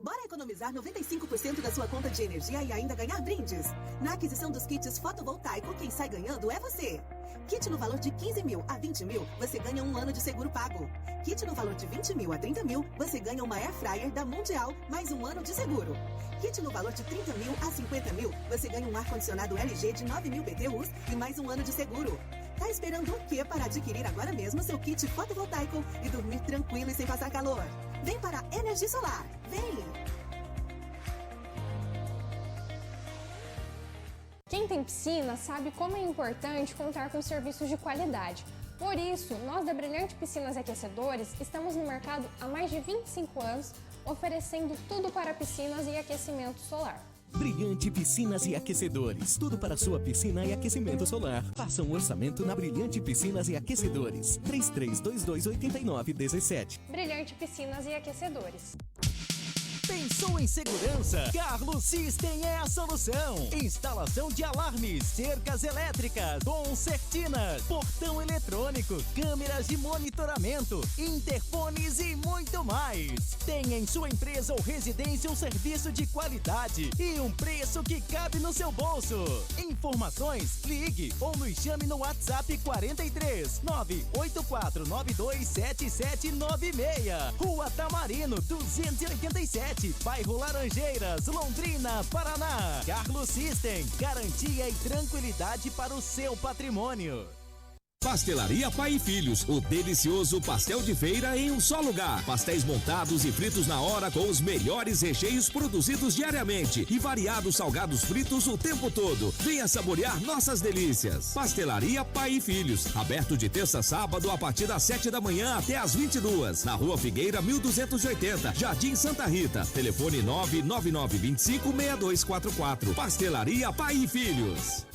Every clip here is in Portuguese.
Bora economizar 95% da sua conta de energia e ainda ganhar brindes. Na aquisição dos kits fotovoltaico, quem sai ganhando é você. Kit no valor de 15 mil a 20 mil, você ganha um ano de seguro pago. Kit no valor de 20 mil a 30 mil, você ganha uma Air Fryer da Mundial, mais um ano de seguro. Kit no valor de 30 mil a 50 mil, você ganha um ar-condicionado LG de 9 mil BTUs e mais um ano de seguro. Tá esperando o quê para adquirir agora mesmo seu kit fotovoltaico e dormir tranquilo e sem passar calor? Vem para a Energia Solar. Vem! Quem tem piscina sabe como é importante contar com serviços de qualidade. Por isso, nós da Brilhante Piscinas e Aquecedores estamos no mercado há mais de 25 anos, oferecendo tudo para piscinas e aquecimento solar. Brilhante Piscinas e Aquecedores. Tudo para sua piscina e aquecimento solar. Faça um orçamento na Brilhante Piscinas e Aquecedores. 33228917. Brilhante Piscinas e Aquecedores. Pensou em segurança? Carlos System é a solução. Instalação de alarmes, cercas elétricas, concertinas, portão eletrônico, câmeras de monitoramento, interfones e muito mais. Tenha em sua empresa ou residência um serviço de qualidade e um preço que cabe no seu bolso. Informações, ligue ou nos chame no WhatsApp 43 984927796. Rua Tamarino 287. Bairro Laranjeiras, Londrina, Paraná. Carlos System, garantia e tranquilidade para o seu patrimônio. Pastelaria Pai e Filhos, o delicioso pastel de feira em um só lugar. Pastéis montados e fritos na hora com os melhores recheios produzidos diariamente e variados salgados fritos o tempo todo. Venha saborear nossas delícias. Pastelaria Pai e Filhos, aberto de terça a sábado a partir das 7 da manhã até as 22, na Rua Figueira 1280, Jardim Santa Rita. Telefone 999256244. Pastelaria Pai e Filhos.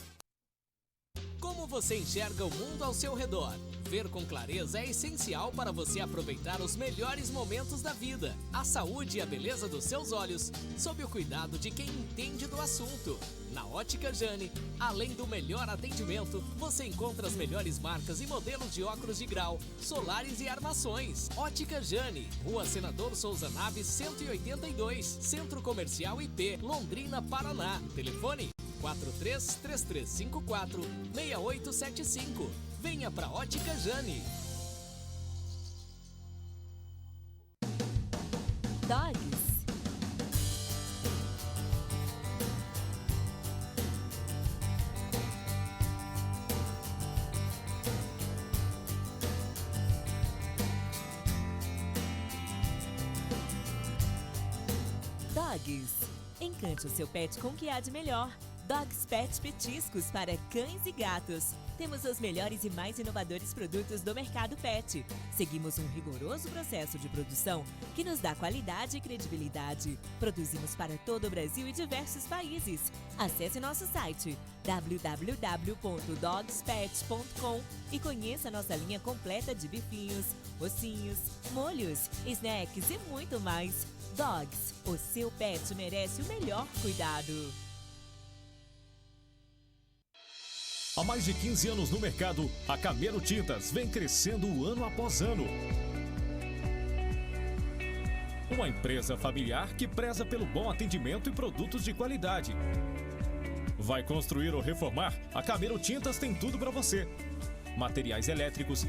Como você enxerga o mundo ao seu redor? Ver com clareza é essencial para você aproveitar os melhores momentos da vida. A saúde e a beleza dos seus olhos, sob o cuidado de quem entende do assunto. Na Ótica Jane, além do melhor atendimento, você encontra as melhores marcas e modelos de óculos de grau, solares e armações. Ótica Jane, Rua Senador Souza Naves 182, Centro Comercial IP, Londrina, Paraná. Telefone 4333546875. Venha pra Ótica Jane. Dogs. Dogs. Encante o seu pet com o que há de melhor. Dogs Pet Petiscos para cães e gatos. Temos os melhores e mais inovadores produtos do mercado pet. Seguimos um rigoroso processo de produção que nos dá qualidade e credibilidade. Produzimos para todo o Brasil e diversos países. Acesse nosso site www.dogspet.com e conheça nossa linha completa de bifinhos, ossinhos, molhos, snacks e muito mais. Dogs, o seu pet merece o melhor cuidado. Há mais de 15 anos no mercado, a Camelo Tintas vem crescendo ano após ano. Uma empresa familiar que preza pelo bom atendimento e produtos de qualidade. Vai construir ou reformar? A Camelo Tintas tem tudo para você. Materiais elétricos,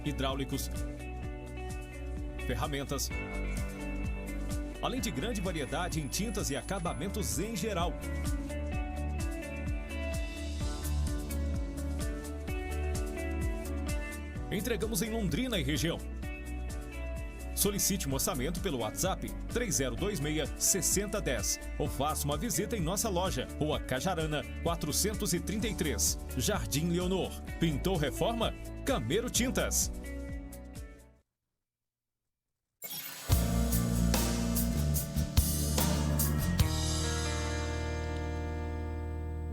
hidráulicos, ferramentas, além de grande variedade em tintas e acabamentos em geral. Entregamos em Londrina e região. Solicite um orçamento pelo WhatsApp 3026-6010 ou faça uma visita em nossa loja, Rua Cajarana, 433, Jardim Leonor. Pintou reforma? Camelo Tintas.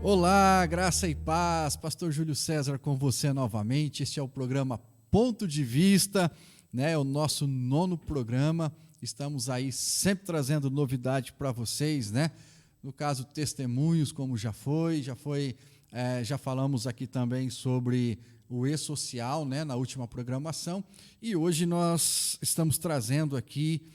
Olá, graça e paz, Pastor Júlio César com você novamente. Este é o programa Ponto de Vista, né? O nosso 9º programa. Estamos aí sempre trazendo novidade para vocês, né? No caso, testemunhos, como já falamos aqui também sobre o E-Social, né? Na última programação. E hoje nós estamos trazendo aqui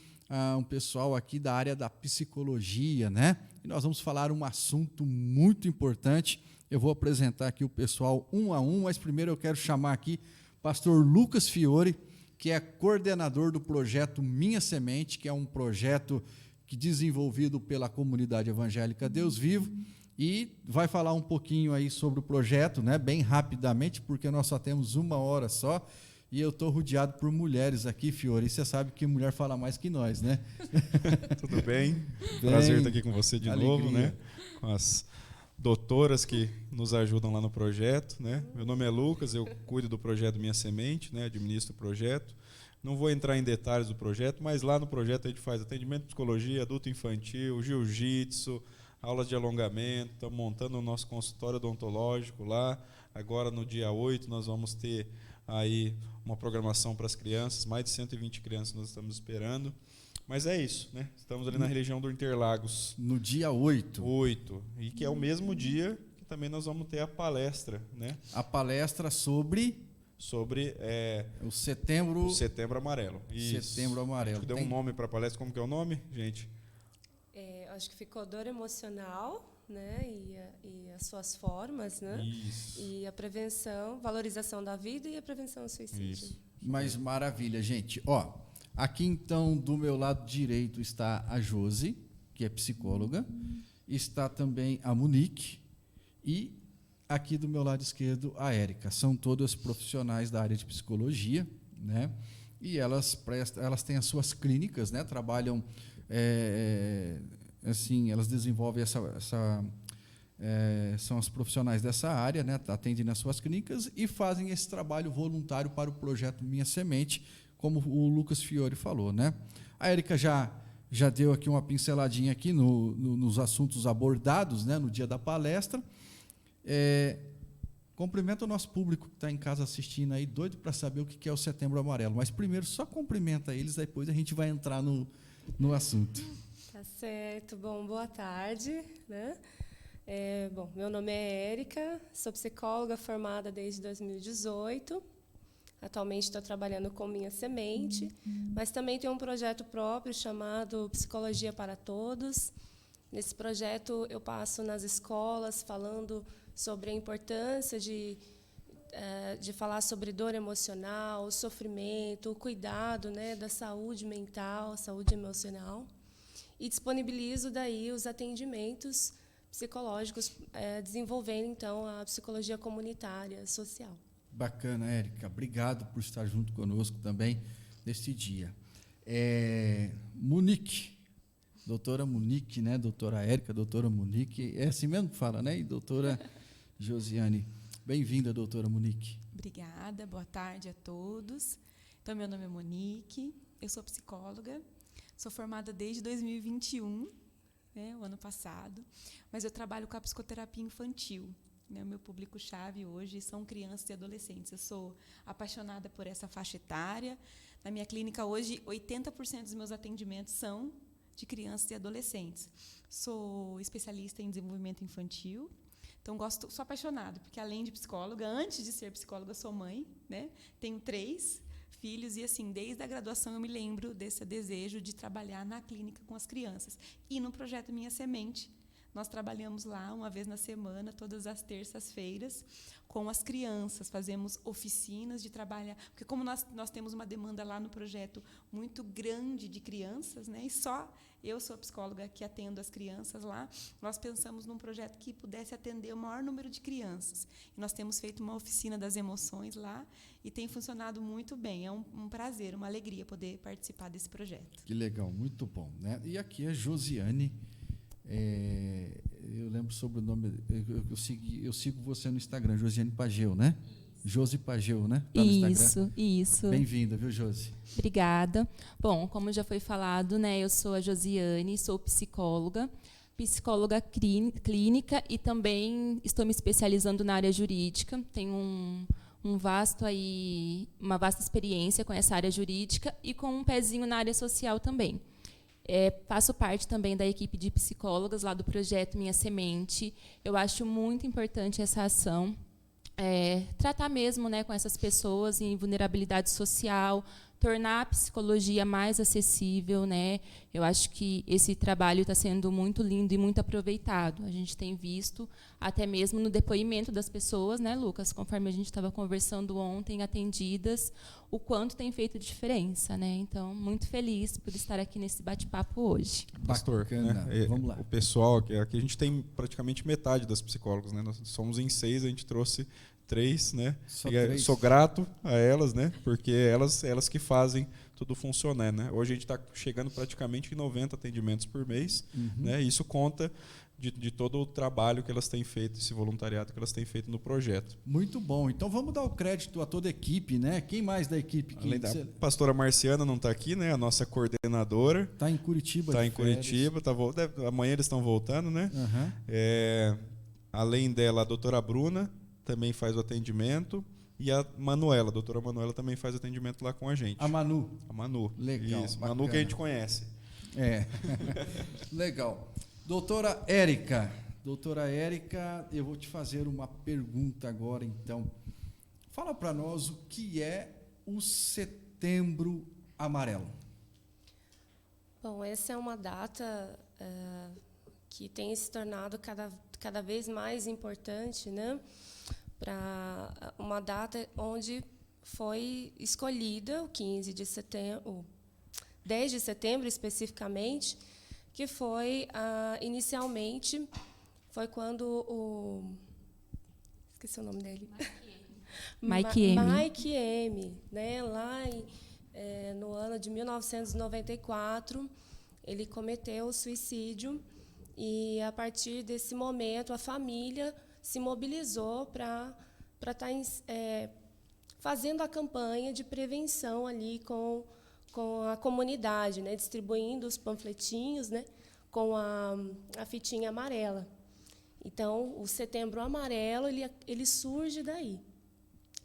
um pessoal aqui da área da psicologia, né? E nós vamos falar um assunto muito importante. Eu vou apresentar aqui o pessoal um a um, mas primeiro eu quero chamar aqui o pastor Lucas Fiore, que é coordenador do projeto Minha Semente, que é um projeto desenvolvido pela comunidade evangélica Deus Vivo, e vai falar um pouquinho aí sobre o projeto, né, bem rapidamente, porque nós só temos 1 hora só, e eu estou rodeado por mulheres aqui, Fiore, e você sabe que mulher fala mais que nós, né? Tudo bem? Prazer estar aqui com você de novo, né? Com as doutoras que nos ajudam lá no projeto, né? Meu nome é Lucas, eu cuido do projeto Minha Semente, né? Administro o projeto. Não vou entrar em detalhes do projeto, mas lá no projeto a gente faz atendimento de psicologia, adulto infantil, jiu-jitsu, aulas de alongamento, estamos montando o nosso consultório odontológico lá. Agora, no dia 8, nós vamos ter aí uma programação para as crianças, mais de 120 crianças nós estamos esperando. Mas é isso, né? Estamos ali na região do Interlagos. No dia 8. 8, e que é o mesmo dia que também nós vamos ter a palestra, né? A palestra sobre o Setembro Amarelo. Isso. Setembro Amarelo. Acho que deu um nome para a palestra. Como que é o nome, gente? Acho que ficou dor emocional, né? E as suas formas, né? Isso. E a prevenção, valorização da vida e a prevenção ao suicídio. Isso. Mas maravilha, gente. Ó, aqui então do meu lado direito está a Josi, que é psicóloga, está também a Monique e aqui do meu lado esquerdo, a Érica. São todas profissionais da área de psicologia, né? E elas têm as suas clínicas, né? Trabalham, assim, elas desenvolvem são as profissionais dessa área, né? Atendem nas suas clínicas e fazem esse trabalho voluntário para o projeto Minha Semente, como o Lucas Fiore falou, né? A Érica já deu aqui uma pinceladinha aqui nos assuntos abordados, né? No dia da palestra. Cumprimenta o nosso público que está em casa assistindo aí, doido para saber o que é o Setembro Amarelo. Mas primeiro só cumprimenta eles, depois a gente vai entrar no assunto. Tá certo. Bom, boa tarde, né? Bom, meu nome é Érica, sou psicóloga formada desde 2018. Atualmente estou trabalhando com Minha Semente, mas também tenho um projeto próprio chamado Psicologia para Todos. Nesse projeto eu passo nas escolas falando sobre a importância de falar sobre dor emocional, sofrimento, o cuidado, né, da saúde mental, saúde emocional, e disponibilizo daí os atendimentos psicológicos, desenvolvendo então a psicologia comunitária social. Bacana, Érica. Obrigado por estar junto conosco também neste dia. Monique. Doutora Monique, né? Doutora Érica, doutora Monique. É assim mesmo que fala, né? E doutora Josiane. Bem-vinda, doutora Monique. Obrigada, boa tarde a todos. Então, meu nome é Monique, eu sou psicóloga, sou formada desde 2021, né, o ano passado, mas eu trabalho com a psicoterapia infantil. Né, o meu público-chave hoje são crianças e adolescentes. Eu sou apaixonada por essa faixa etária. Na minha clínica hoje, 80% dos meus atendimentos são de crianças e adolescentes. Sou especialista em desenvolvimento infantil, então sou apaixonada, porque além de psicóloga, antes de ser psicóloga, sou mãe, né? Tenho 3 filhos e assim, desde a graduação eu me lembro desse desejo de trabalhar na clínica com as crianças. E no projeto Minha Semente, nós trabalhamos lá uma vez na semana, todas as terças-feiras, com as crianças, fazemos oficinas de trabalhar, porque como nós temos uma demanda lá no projeto muito grande de crianças, né, e só eu sou a psicóloga que atendo as crianças lá, nós pensamos num projeto que pudesse atender o maior número de crianças. E nós temos feito uma oficina das emoções lá e tem funcionado muito bem. É um prazer, uma alegria poder participar desse projeto. Que legal, muito bom, né? E aqui a Josiane. Eu lembro sobre o nome, eu sigo você no Instagram, Josiane Pageu, né? Josi Pageu, né? Tá no Instagram. Isso. Bem-vinda, viu, Josi? Obrigada. Bom, como já foi falado, né, eu sou a Josiane, sou psicóloga clínica e também estou me especializando na área jurídica. Tenho uma vasta experiência com essa área jurídica e com um pezinho na área social também. Faço parte também da equipe de psicólogas lá do projeto Minha Semente. Eu acho muito importante essa ação, tratar mesmo, né, com essas pessoas em vulnerabilidade social, tornar a psicologia mais acessível, né? Eu acho que esse trabalho está sendo muito lindo e muito aproveitado. A gente tem visto, até mesmo no depoimento das pessoas, né, Lucas, conforme a gente estava conversando ontem, atendidas, o quanto tem feito diferença, né? Então, muito feliz por estar aqui nesse bate-papo hoje. Pastor, né? Vamos lá. O pessoal, aqui a gente tem praticamente metade das psicólogas, né? Nós somos em 6, a gente trouxe 3, né? Só e 3. Sou grato a elas, né? Porque elas que fazem tudo funcionar, né? Hoje a gente está chegando praticamente em 90 atendimentos por mês, né? Isso conta de todo o trabalho que elas têm feito, esse voluntariado que elas têm feito no projeto. Muito bom. Então vamos dar o crédito a toda a equipe, né? Quem mais da equipe? Além da pastora Marciana não está aqui, né? A nossa coordenadora. Está em Curitiba. Está em Curitiba. Amanhã eles estão voltando, né? Além dela, a doutora Bruna também faz o atendimento. E a Manuela, a doutora Manuela também faz atendimento lá com a gente. A Manu. A Manu. Legal. Isso, Manu que a gente conhece. Legal. Doutora Érica, eu vou te fazer uma pergunta agora, então. Fala para nós o que é o Setembro Amarelo. Bom, essa é uma data que tem se tornado cada vez mais importante, né? Para uma data onde foi escolhida o 15 de setembro, 10 de setembro especificamente, que foi inicialmente foi quando esqueci o nome dele, Mike M, né, lá no ano de 1994 ele cometeu o suicídio e a partir desse momento a família se mobilizou para estar fazendo a campanha de prevenção ali com a comunidade, né, distribuindo os panfletinhos, né, com a fitinha amarela. Então, o Setembro Amarelo ele surge daí.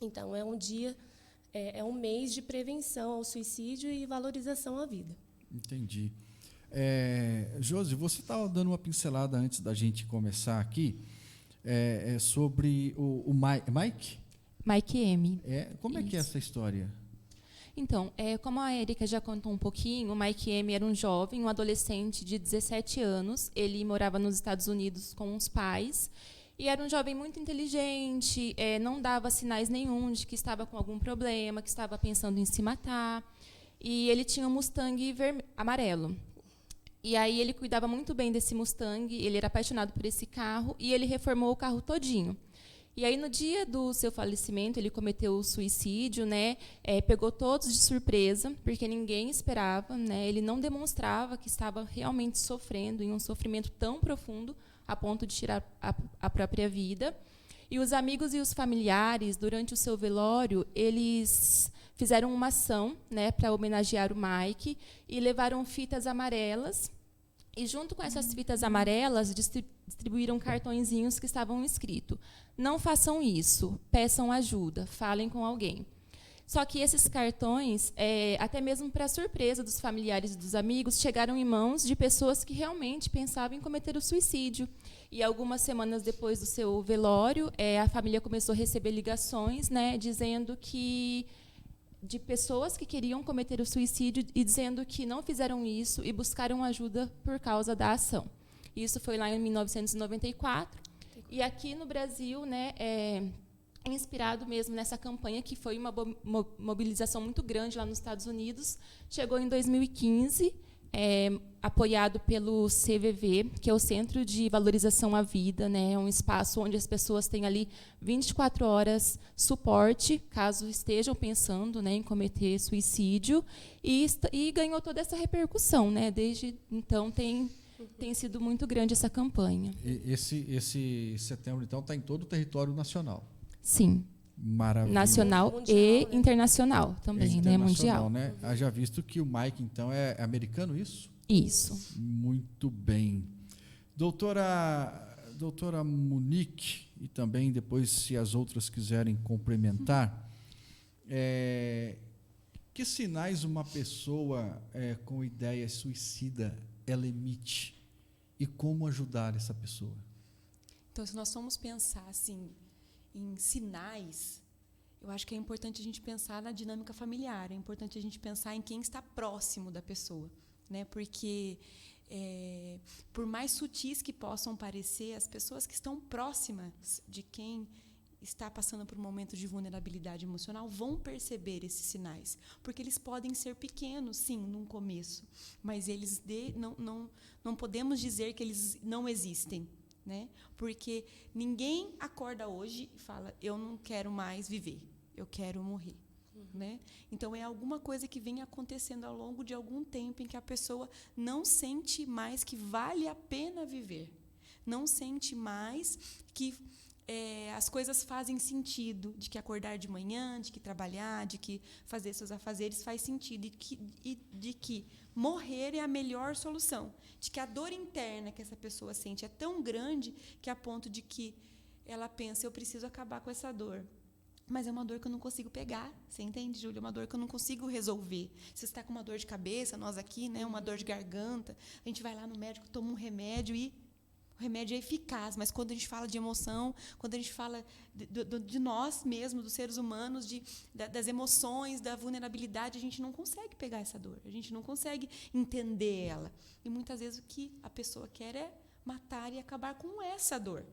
Então, é um dia, é um mês de prevenção ao suicídio e valorização à vida. Entendi. Josi, você estava dando uma pincelada antes da gente começar aqui sobre o Mike? Mike M. Como é que é essa história? Então, como a Érica já contou um pouquinho, o Mike M era um jovem, um adolescente de 17 anos. Ele morava nos Estados Unidos com os pais e era um jovem muito inteligente, não dava sinais nenhum de que estava com algum problema, que estava pensando em se matar. E ele tinha um Mustang amarelo. E aí ele cuidava muito bem desse Mustang, ele era apaixonado por esse carro e ele reformou o carro todinho. E aí, no dia do seu falecimento, ele cometeu o suicídio, né? Pegou todos de surpresa, porque ninguém esperava, né? Ele não demonstrava que estava realmente sofrendo, em um sofrimento tão profundo, a ponto de tirar a própria vida. E os amigos e os familiares, durante o seu velório, eles fizeram uma ação, né, para homenagear o Mike e levaram fitas amarelas. E, junto com essas fitas amarelas, distribuíram cartõezinhos que estavam escritos: não façam isso, peçam ajuda, falem com alguém. Só que esses cartões, até mesmo para surpresa dos familiares e dos amigos, chegaram em mãos de pessoas que realmente pensavam em cometer o suicídio. E algumas semanas depois do seu velório, a família começou a receber ligações, né, dizendo que de pessoas que queriam cometer o suicídio e dizendo que não fizeram isso e buscaram ajuda por causa da ação. Isso foi lá em 1994. E aqui no Brasil, né, inspirado mesmo nessa campanha, que foi uma mobilização muito grande lá nos Estados Unidos, chegou em 2015, apoiado pelo CVV, que é o Centro de Valorização à Vida, né, um espaço onde as pessoas têm ali 24 horas suporte, caso estejam pensando, né, em cometer suicídio, e ganhou toda essa repercussão, né, desde então tem sido muito grande essa campanha. Esse setembro, então, está em todo o território nacional? Sim. Maravilha. Nacional mundial, e internacional também, né? Mundial. Né? Haja visto que o Mike, então, é americano, isso? Isso. Muito bem. Doutora Monique, e também depois, se as outras quiserem complementar, que sinais uma pessoa com ideia suicida ela emite e como ajudar essa pessoa? Então, se nós formos pensar assim em sinais, eu acho que é importante a gente pensar na dinâmica familiar, é importante a gente pensar em quem está próximo da pessoa, né? Porque, por mais sutis que possam parecer, as pessoas que estão próximas de quem está passando por um momento de vulnerabilidade emocional vão perceber esses sinais, porque eles podem ser pequenos, sim, num começo, mas eles não podemos dizer que eles não existem, né? Porque ninguém acorda hoje e fala, eu não quero mais viver, eu quero morrer. Né? Então, é alguma coisa que vem acontecendo ao longo de algum tempo em que a pessoa não sente mais que vale a pena viver, não sente mais que as coisas fazem sentido, de que acordar de manhã, de que trabalhar, de que fazer seus afazeres faz sentido, e de que morrer é a melhor solução, de que a dor interna que essa pessoa sente é tão grande que a ponto de que ela pensa, eu preciso acabar com essa dor. Mas é uma dor que eu não consigo pegar, você entende, Júlia? É uma dor que eu não consigo resolver. Se você está com uma dor de cabeça, nós aqui, né, uma dor de garganta, a gente vai lá no médico, toma um remédio e o remédio é eficaz. Mas quando a gente fala de emoção, quando a gente fala de nós mesmos, dos seres humanos, das emoções, da vulnerabilidade, a gente não consegue pegar essa dor, a gente não consegue entender ela. E muitas vezes o que a pessoa quer é matar e acabar com essa dor.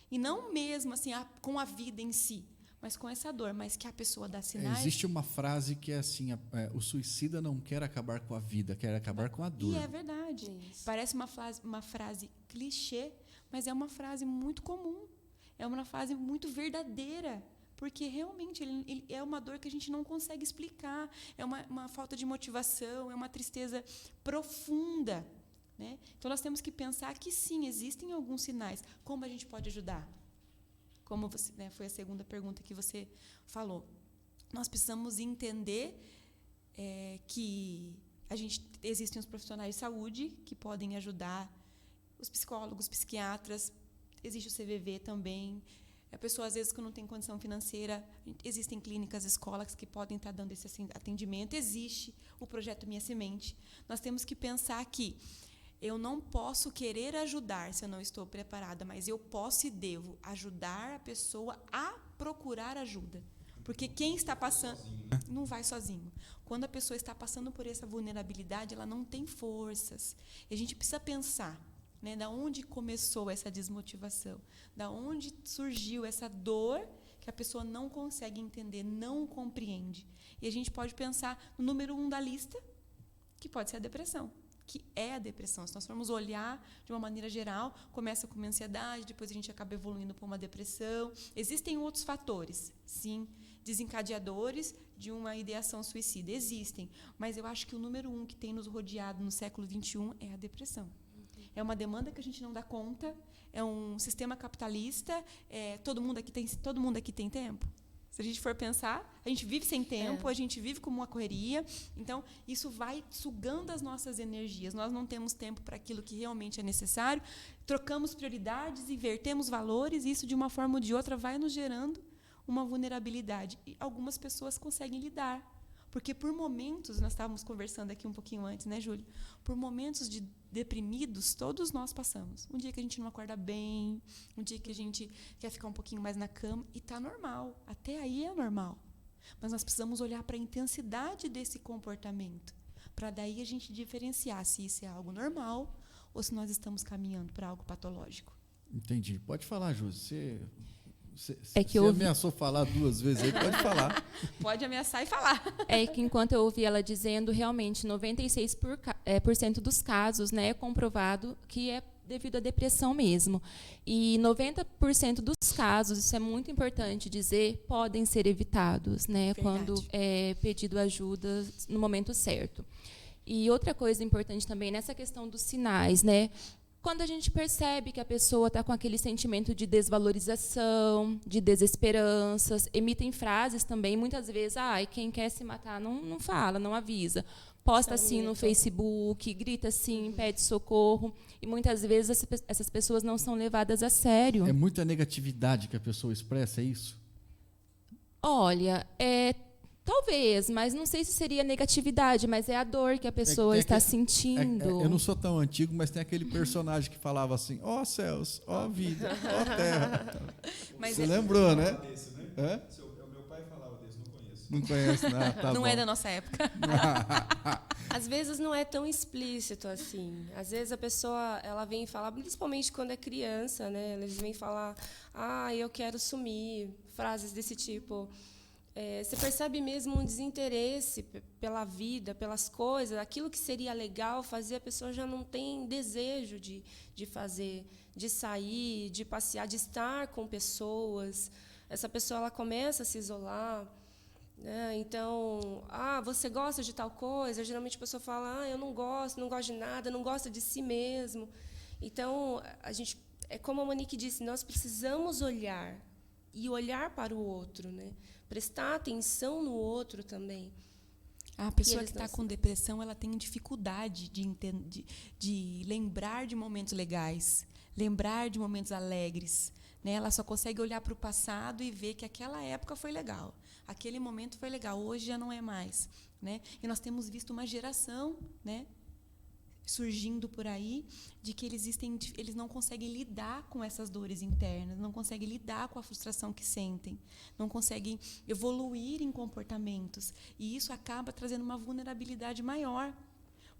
E não mesmo assim, com a vida em si, mas com essa dor, mas que a pessoa dá sinais. Existe uma frase que é assim, o suicida não quer acabar com a vida, quer acabar com a dor. E é verdade. Isso. Parece uma frase clichê, mas é uma frase muito comum. É uma frase muito verdadeira, porque realmente ele é uma dor que a gente não consegue explicar, é uma falta de motivação, é uma tristeza profunda. Né? Então, nós temos que pensar que, sim, existem alguns sinais. Como a gente pode ajudar? Como você, né, foi a segunda pergunta que você falou. Nós precisamos entender que existem os profissionais de saúde que podem ajudar, os psicólogos, psiquiatras, existe o CVV também. A pessoa, às vezes, que não tem condição financeira, existem clínicas, escolas que podem estar dando esse atendimento. Existe o projeto Minha Semente. Nós temos que pensar que eu não posso querer ajudar se eu não estou preparada, mas eu posso e devo ajudar a pessoa a procurar ajuda. Porque quem está passando não vai sozinho. Quando a pessoa está passando por essa vulnerabilidade, ela não tem forças. E a gente precisa pensar, né, da onde começou essa desmotivação, da onde surgiu essa dor que a pessoa não consegue entender, não compreende. E a gente pode pensar no número 1 da lista, que pode ser a depressão. Que é a depressão. Se nós formos olhar de uma maneira geral, começa com uma ansiedade, depois a gente acaba evoluindo para uma depressão. Existem outros fatores, sim, desencadeadores de uma ideação suicida. Existem, mas eu acho que o número 1 que tem nos rodeado no século XXI é a depressão. É uma demanda que a gente não dá conta, é um sistema capitalista, todo mundo aqui tem tempo? Se a gente for pensar, a gente vive sem tempo, a gente vive como uma correria. Então, isso vai sugando as nossas energias. Nós não temos tempo para aquilo que realmente é necessário. Trocamos prioridades, invertemos valores, e isso, de uma forma ou de outra, vai nos gerando uma vulnerabilidade. E algumas pessoas conseguem lidar. Porque, por momentos, nós estávamos conversando aqui um pouquinho antes, né, Júlio? Por momentos de deprimidos, todos nós passamos. Um dia que a gente não acorda bem, um dia que a gente quer ficar um pouquinho mais na cama, e está normal. Até aí é normal. Mas nós precisamos olhar para a intensidade desse comportamento, para daí a gente diferenciar se isso é algo normal ou se nós estamos caminhando para algo patológico. Entendi. Pode falar, Júlia. Você ameaçou falar 2 vezes aí, pode falar. Pode ameaçar e falar. É que, enquanto eu ouvi ela dizendo, realmente, 96% dos casos, né, é comprovado que é devido à depressão mesmo. E 90% dos casos, isso é muito importante dizer, podem ser evitados, né, quando é pedido ajuda no momento certo. E outra coisa importante também, nessa questão dos sinais, né, quando a gente percebe que a pessoa está com aquele sentimento de desvalorização, de desesperanças, emitem frases também, muitas vezes, quem quer se matar não fala, não avisa. Posta assim no Facebook, grita assim, pede socorro. E muitas vezes essas pessoas não são levadas a sério. É muita negatividade que a pessoa expressa, é isso? Olha, talvez, mas não sei se seria negatividade, mas é a dor que a pessoa está sentindo. Eu não sou tão antigo, mas tem aquele personagem que falava assim, ó céus, ó vida, ó terra. Mas você lembrou, né? Meu pai falava desse. Não conhece, não. Tá não bom. é da nossa época. Às vezes não é tão explícito assim. Às vezes a pessoa ela vem falar, principalmente quando é criança, né? Eles vêm falar, eu quero sumir, frases desse tipo. Você percebe mesmo um desinteresse pela vida, pelas coisas, aquilo que seria legal fazer, a pessoa já não tem desejo de fazer, de sair, de passear, de estar com pessoas. Essa pessoa ela começa a se isolar. Então, você gosta de tal coisa? Geralmente a pessoa fala, eu não gosto de nada, não gosta de si mesmo. Então, a gente, é como a Monique disse, nós precisamos olhar e olhar para o outro, né? Prestar atenção no outro também. A pessoa que está com depressão, ela tem dificuldade de lembrar de momentos legais, lembrar de momentos alegres. Né? Ela só consegue olhar para o passado e ver que aquela época foi legal, aquele momento foi legal, hoje já não é mais. Né? E nós temos visto uma geração, né, surgindo por aí, de que eles não conseguem lidar com essas dores internas, não conseguem lidar com a frustração que sentem, não conseguem evoluir em comportamentos. E isso acaba trazendo uma vulnerabilidade maior.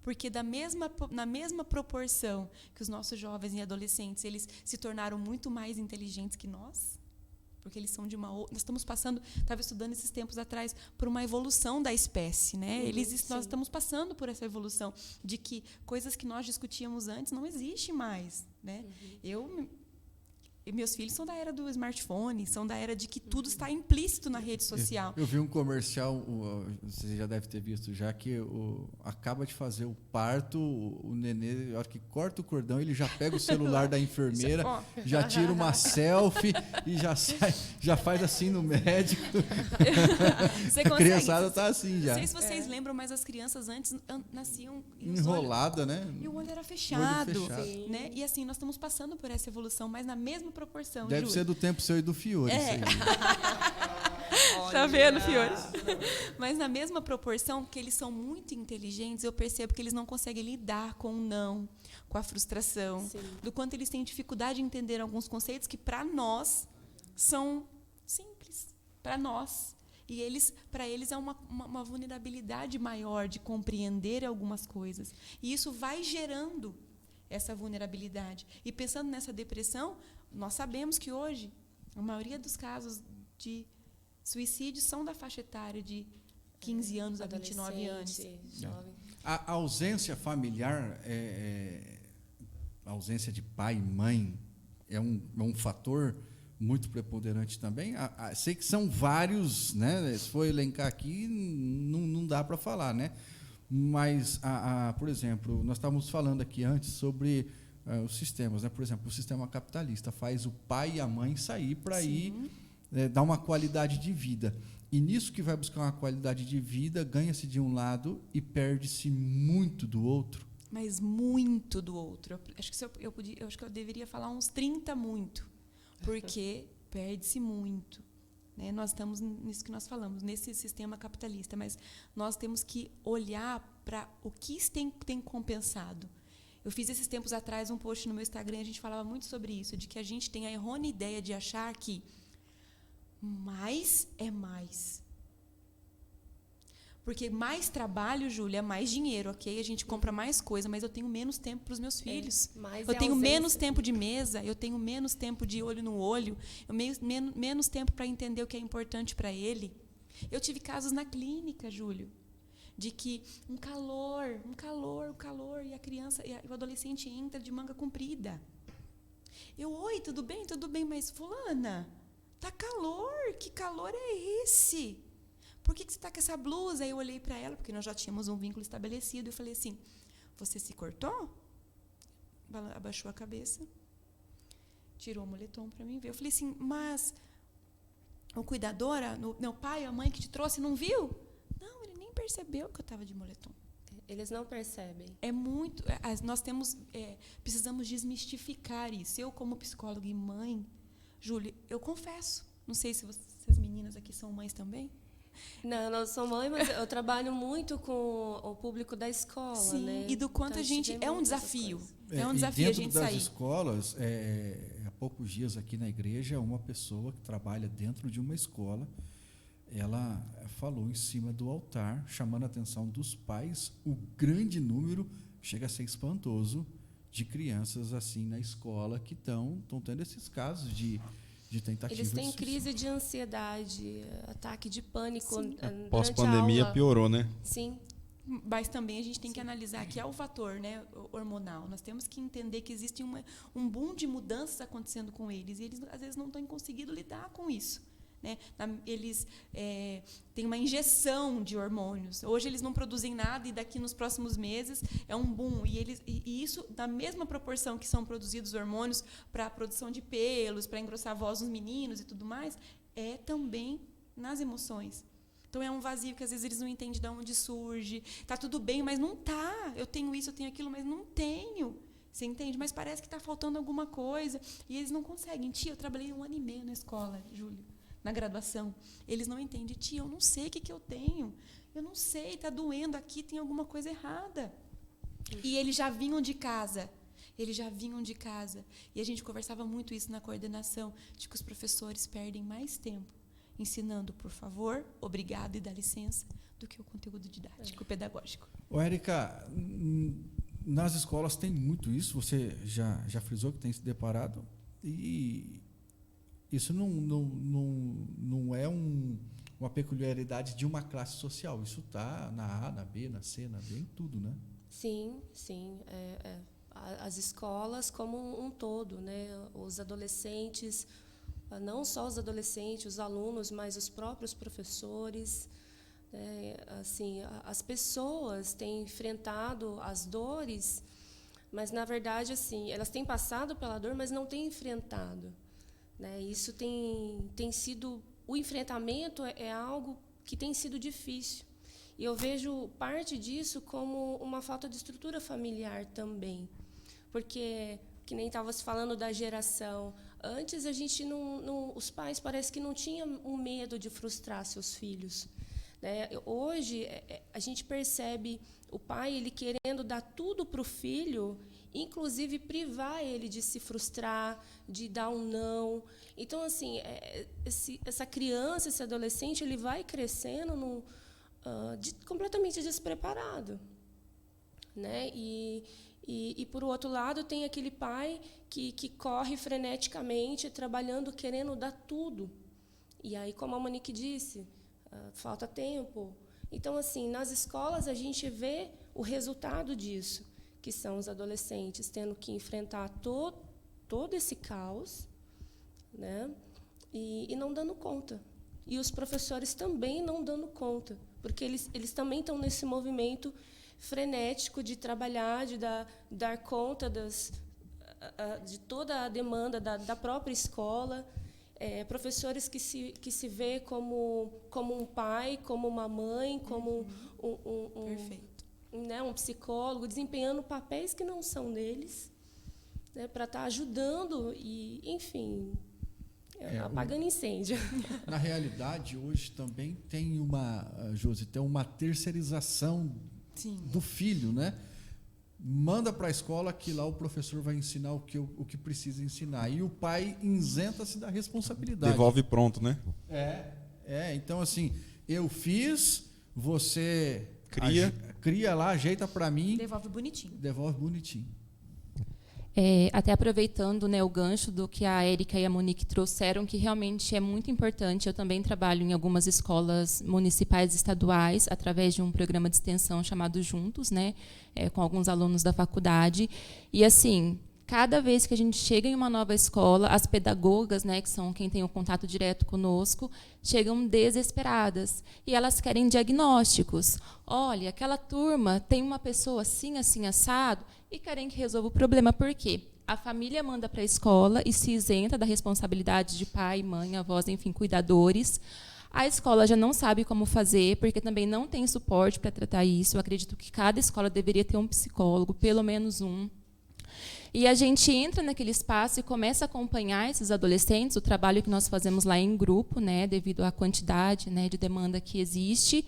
Porque na mesma proporção que os nossos jovens e adolescentes eles se tornaram muito mais inteligentes que nós, porque eles são de uma outra... Nós estamos passando, estava estudando esses tempos atrás, por uma evolução da espécie. Né? Nós estamos passando por essa evolução de que coisas que nós discutíamos antes não existem mais. Né? Meus filhos são da era do smartphone, são da era de que tudo está implícito na rede social. Eu vi um comercial, você já deve ter visto já, que acaba de fazer o parto, o nenê, a hora que corta o cordão, ele já pega o celular da enfermeira, já tira uma selfie e já faz assim no médico. A criançada está assim já. Não sei se vocês lembram, mas as crianças antes nasciam enrolada, né? E o olho era fechado. Né? E assim, nós estamos passando por essa evolução, mas na mesma proporção. Deve ser do tempo seu e do Fiore. Tá vendo, Fiore? Mas na mesma proporção que eles são muito inteligentes, eu percebo que eles não conseguem lidar com o não, com a frustração, do quanto eles têm dificuldade de entender alguns conceitos que para nós são simples, para nós. E para eles é uma vulnerabilidade maior de compreender algumas coisas. E isso vai gerando essa vulnerabilidade. E pensando nessa depressão, nós sabemos que hoje a maioria dos casos de suicídio são da faixa etária de 15 anos a 29 anos. A ausência familiar, a ausência de pai e mãe, é um fator muito preponderante também. Sei que são vários, né? Se for elencar aqui, não dá para falar, né? Mas, por exemplo, nós estávamos falando aqui antes sobre os sistemas, né? Por exemplo, o sistema capitalista faz o pai e a mãe sair para ir dar uma qualidade de vida. E nisso que vai buscar uma qualidade de vida, ganha-se de um lado e perde-se muito do outro. Mas muito do outro. Acho que eu deveria falar uns 30 muito, porque perde-se muito. Né? Nós estamos nisso que nós falamos, nesse sistema capitalista, mas nós temos que olhar para o que tem compensado. Eu fiz esses tempos atrás um post no meu Instagram, a gente falava muito sobre isso, de que a gente tem a errônea ideia de achar que mais é mais. Porque mais trabalho, Júlia, é mais dinheiro, ok? A gente compra mais coisa, mas eu tenho menos tempo para os meus filhos. Eu tenho menos tempo de mesa, eu tenho menos tempo de olho no olho, menos tempo para entender o que é importante para ele. Eu tive casos na clínica, Júlio, de que um calor, e a criança, e o adolescente entra de manga comprida. Oi, tudo bem, mas fulana, tá calor, que calor é esse? Por que você está com essa blusa? Aí eu olhei para ela, porque nós já tínhamos um vínculo estabelecido, e eu falei assim, você se cortou? Ela abaixou a cabeça, tirou o moletom para mim ver. Eu falei assim, mas o cuidador, meu pai, a mãe que te trouxe, não viu? Não, ele nem percebeu que eu estava de moletom. Eles não percebem. É muito... Nós precisamos desmistificar isso. Eu, como psicóloga e mãe, Júlia, eu confesso, não sei se as meninas aqui são mães também. Não sou mãe, mas eu trabalho muito com o público da escola. Sim, né? E do quanto então, a gente... É um desafio. É um desafio a gente sair. Dentro das escolas, há poucos dias aqui na igreja, uma pessoa que trabalha dentro de uma escola ela falou em cima do altar, chamando a atenção dos pais, o grande número, chega a ser espantoso, de crianças assim na escola que estão tendo esses casos de tentativa. Eles têm crise de ansiedade, ataque de pânico. Pós-pandemia piorou, né? Sim. Mas também a gente tem que analisar que é o fator, né, hormonal. Nós temos que entender que existe um boom de mudanças acontecendo com eles, e eles, às vezes, não têm conseguido lidar com isso. Né? Eles têm uma injeção de hormônios. Hoje eles não produzem nada, e daqui nos próximos meses é um boom. E isso, na mesma proporção que são produzidos hormônios para a produção de pelos, para engrossar a voz dos meninos e tudo mais, é também nas emoções. Então, é um vazio que, às vezes, eles não entendem de onde surge. Está tudo bem, mas não está. Eu tenho isso, eu tenho aquilo, mas não tenho. Você entende? Mas parece que está faltando alguma coisa. E eles não conseguem. Tia, eu trabalhei 1 ano e meio na escola, Júlio, na graduação. Eles não entendem. Tia, eu não sei o que eu tenho. Eu não sei, está doendo aqui, tem alguma coisa errada. E eles já vinham de casa. E a gente conversava muito isso na coordenação, de que os professores perdem mais tempo ensinando por favor, obrigado e dá licença, do que o conteúdo didático, pedagógico. Érica, nas escolas tem muito isso, você já frisou que tem se deparado, e isso não é uma peculiaridade de uma classe social, isso está na A, na B, na C, na D, em tudo, né? Sim. As escolas como um todo, né? Os adolescentes, não só os adolescentes, os alunos, mas os próprios professores, assim, as pessoas têm enfrentado as dores, mas na verdade, assim, elas têm passado pela dor, mas não têm enfrentado, né? Isso tem sido, o enfrentamento é algo que tem sido difícil, e eu vejo parte disso como uma falta de estrutura familiar também, porque que nem estava se falando da geração. Antes, a gente os pais parece que não tinham o medo de frustrar seus filhos, né? Hoje, a gente percebe o pai ele querendo dar tudo para o filho, inclusive privar ele de se frustrar, de dar um não. Então, assim, essa criança, esse adolescente, ele vai crescendo completamente despreparado, né? E, por outro lado, tem aquele pai que corre freneticamente, trabalhando, querendo dar tudo. E aí, como a Monique disse, falta tempo. Então, assim, nas escolas, a gente vê o resultado disso, que são os adolescentes tendo que enfrentar todo esse caos, né? E não dando conta. E os professores também não dando conta, porque eles também estão nesse movimento frenético de trabalhar, de dar conta de toda a demanda da própria escola, professores que se vê como um pai, como uma mãe, como um psicólogo, desempenhando papéis que não são deles, né, para estar ajudando e, enfim, apagando incêndio. Na realidade, hoje também tem uma terceirização do filho, né? Manda para a escola que lá o professor vai ensinar o que precisa ensinar. E o pai isenta-se da responsabilidade. Devolve pronto, né? Então, assim, eu fiz, você cria lá, ajeita para mim. Devolve bonitinho. Até aproveitando, né, o gancho do que a Érica e a Monique trouxeram, que realmente é muito importante. Eu também trabalho em algumas escolas municipais e estaduais, através de um programa de extensão chamado Juntos, né, com alguns alunos da faculdade. E, assim, cada vez que a gente chega em uma nova escola, as pedagogas, né, que são quem tem o contato direto conosco, chegam desesperadas. E elas querem diagnósticos. Olha, aquela turma tem uma pessoa assim, assim, assado, e querem que resolva o problema. Por quê? A família manda para a escola e se isenta da responsabilidade de pai, mãe, avós, enfim, cuidadores. A escola já não sabe como fazer, porque também não tem suporte para tratar isso. Eu acredito que cada escola deveria ter um psicólogo, pelo menos um. E a gente entra naquele espaço e começa a acompanhar esses adolescentes, o trabalho que nós fazemos lá em grupo, né, devido à quantidade, né, de demanda que existe.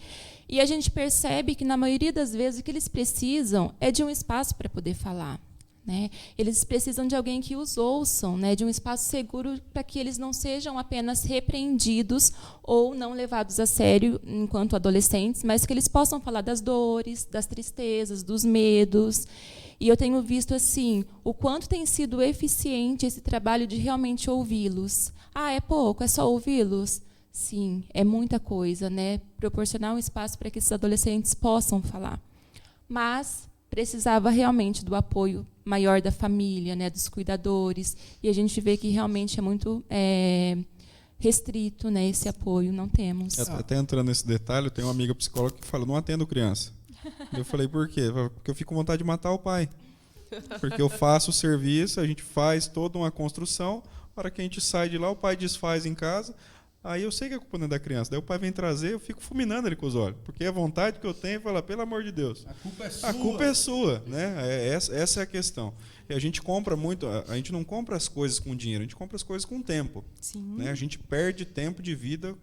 E a gente percebe que, na maioria das vezes, o que eles precisam é de um espaço para poder falar, né? Eles precisam de alguém que os ouçam, né? De um espaço seguro para que eles não sejam apenas repreendidos ou não levados a sério enquanto adolescentes, mas que eles possam falar das dores, das tristezas, dos medos. E eu tenho visto assim o quanto tem sido eficiente esse trabalho de realmente ouvi-los. Ah, é pouco? É só ouvi-los? Sim, é muita coisa, né? Proporcionar um espaço para que esses adolescentes possam falar. Mas precisava realmente do apoio maior da família, né, dos cuidadores, e a gente vê que realmente é muito restrito, né, esse apoio, não temos. Até entrando nesse detalhe, eu tenho uma amiga psicóloga que fala, não atendo criança. Eu falei, por quê? Porque eu fico com vontade de matar o pai. Porque eu faço o serviço, a gente faz toda uma construção, na hora que a gente sai de lá, o pai desfaz em casa, aí eu sei que a culpa não é da criança. Daí o pai vem trazer, eu fico fulminando ele com os olhos. Porque a vontade que eu tenho é falar, pelo amor de Deus. A culpa é sua. A culpa é sua, né? Essa é a questão. E a gente compra muito, a gente não compra as coisas com dinheiro, a gente compra as coisas com tempo. Sim. Né? A gente perde tempo de vida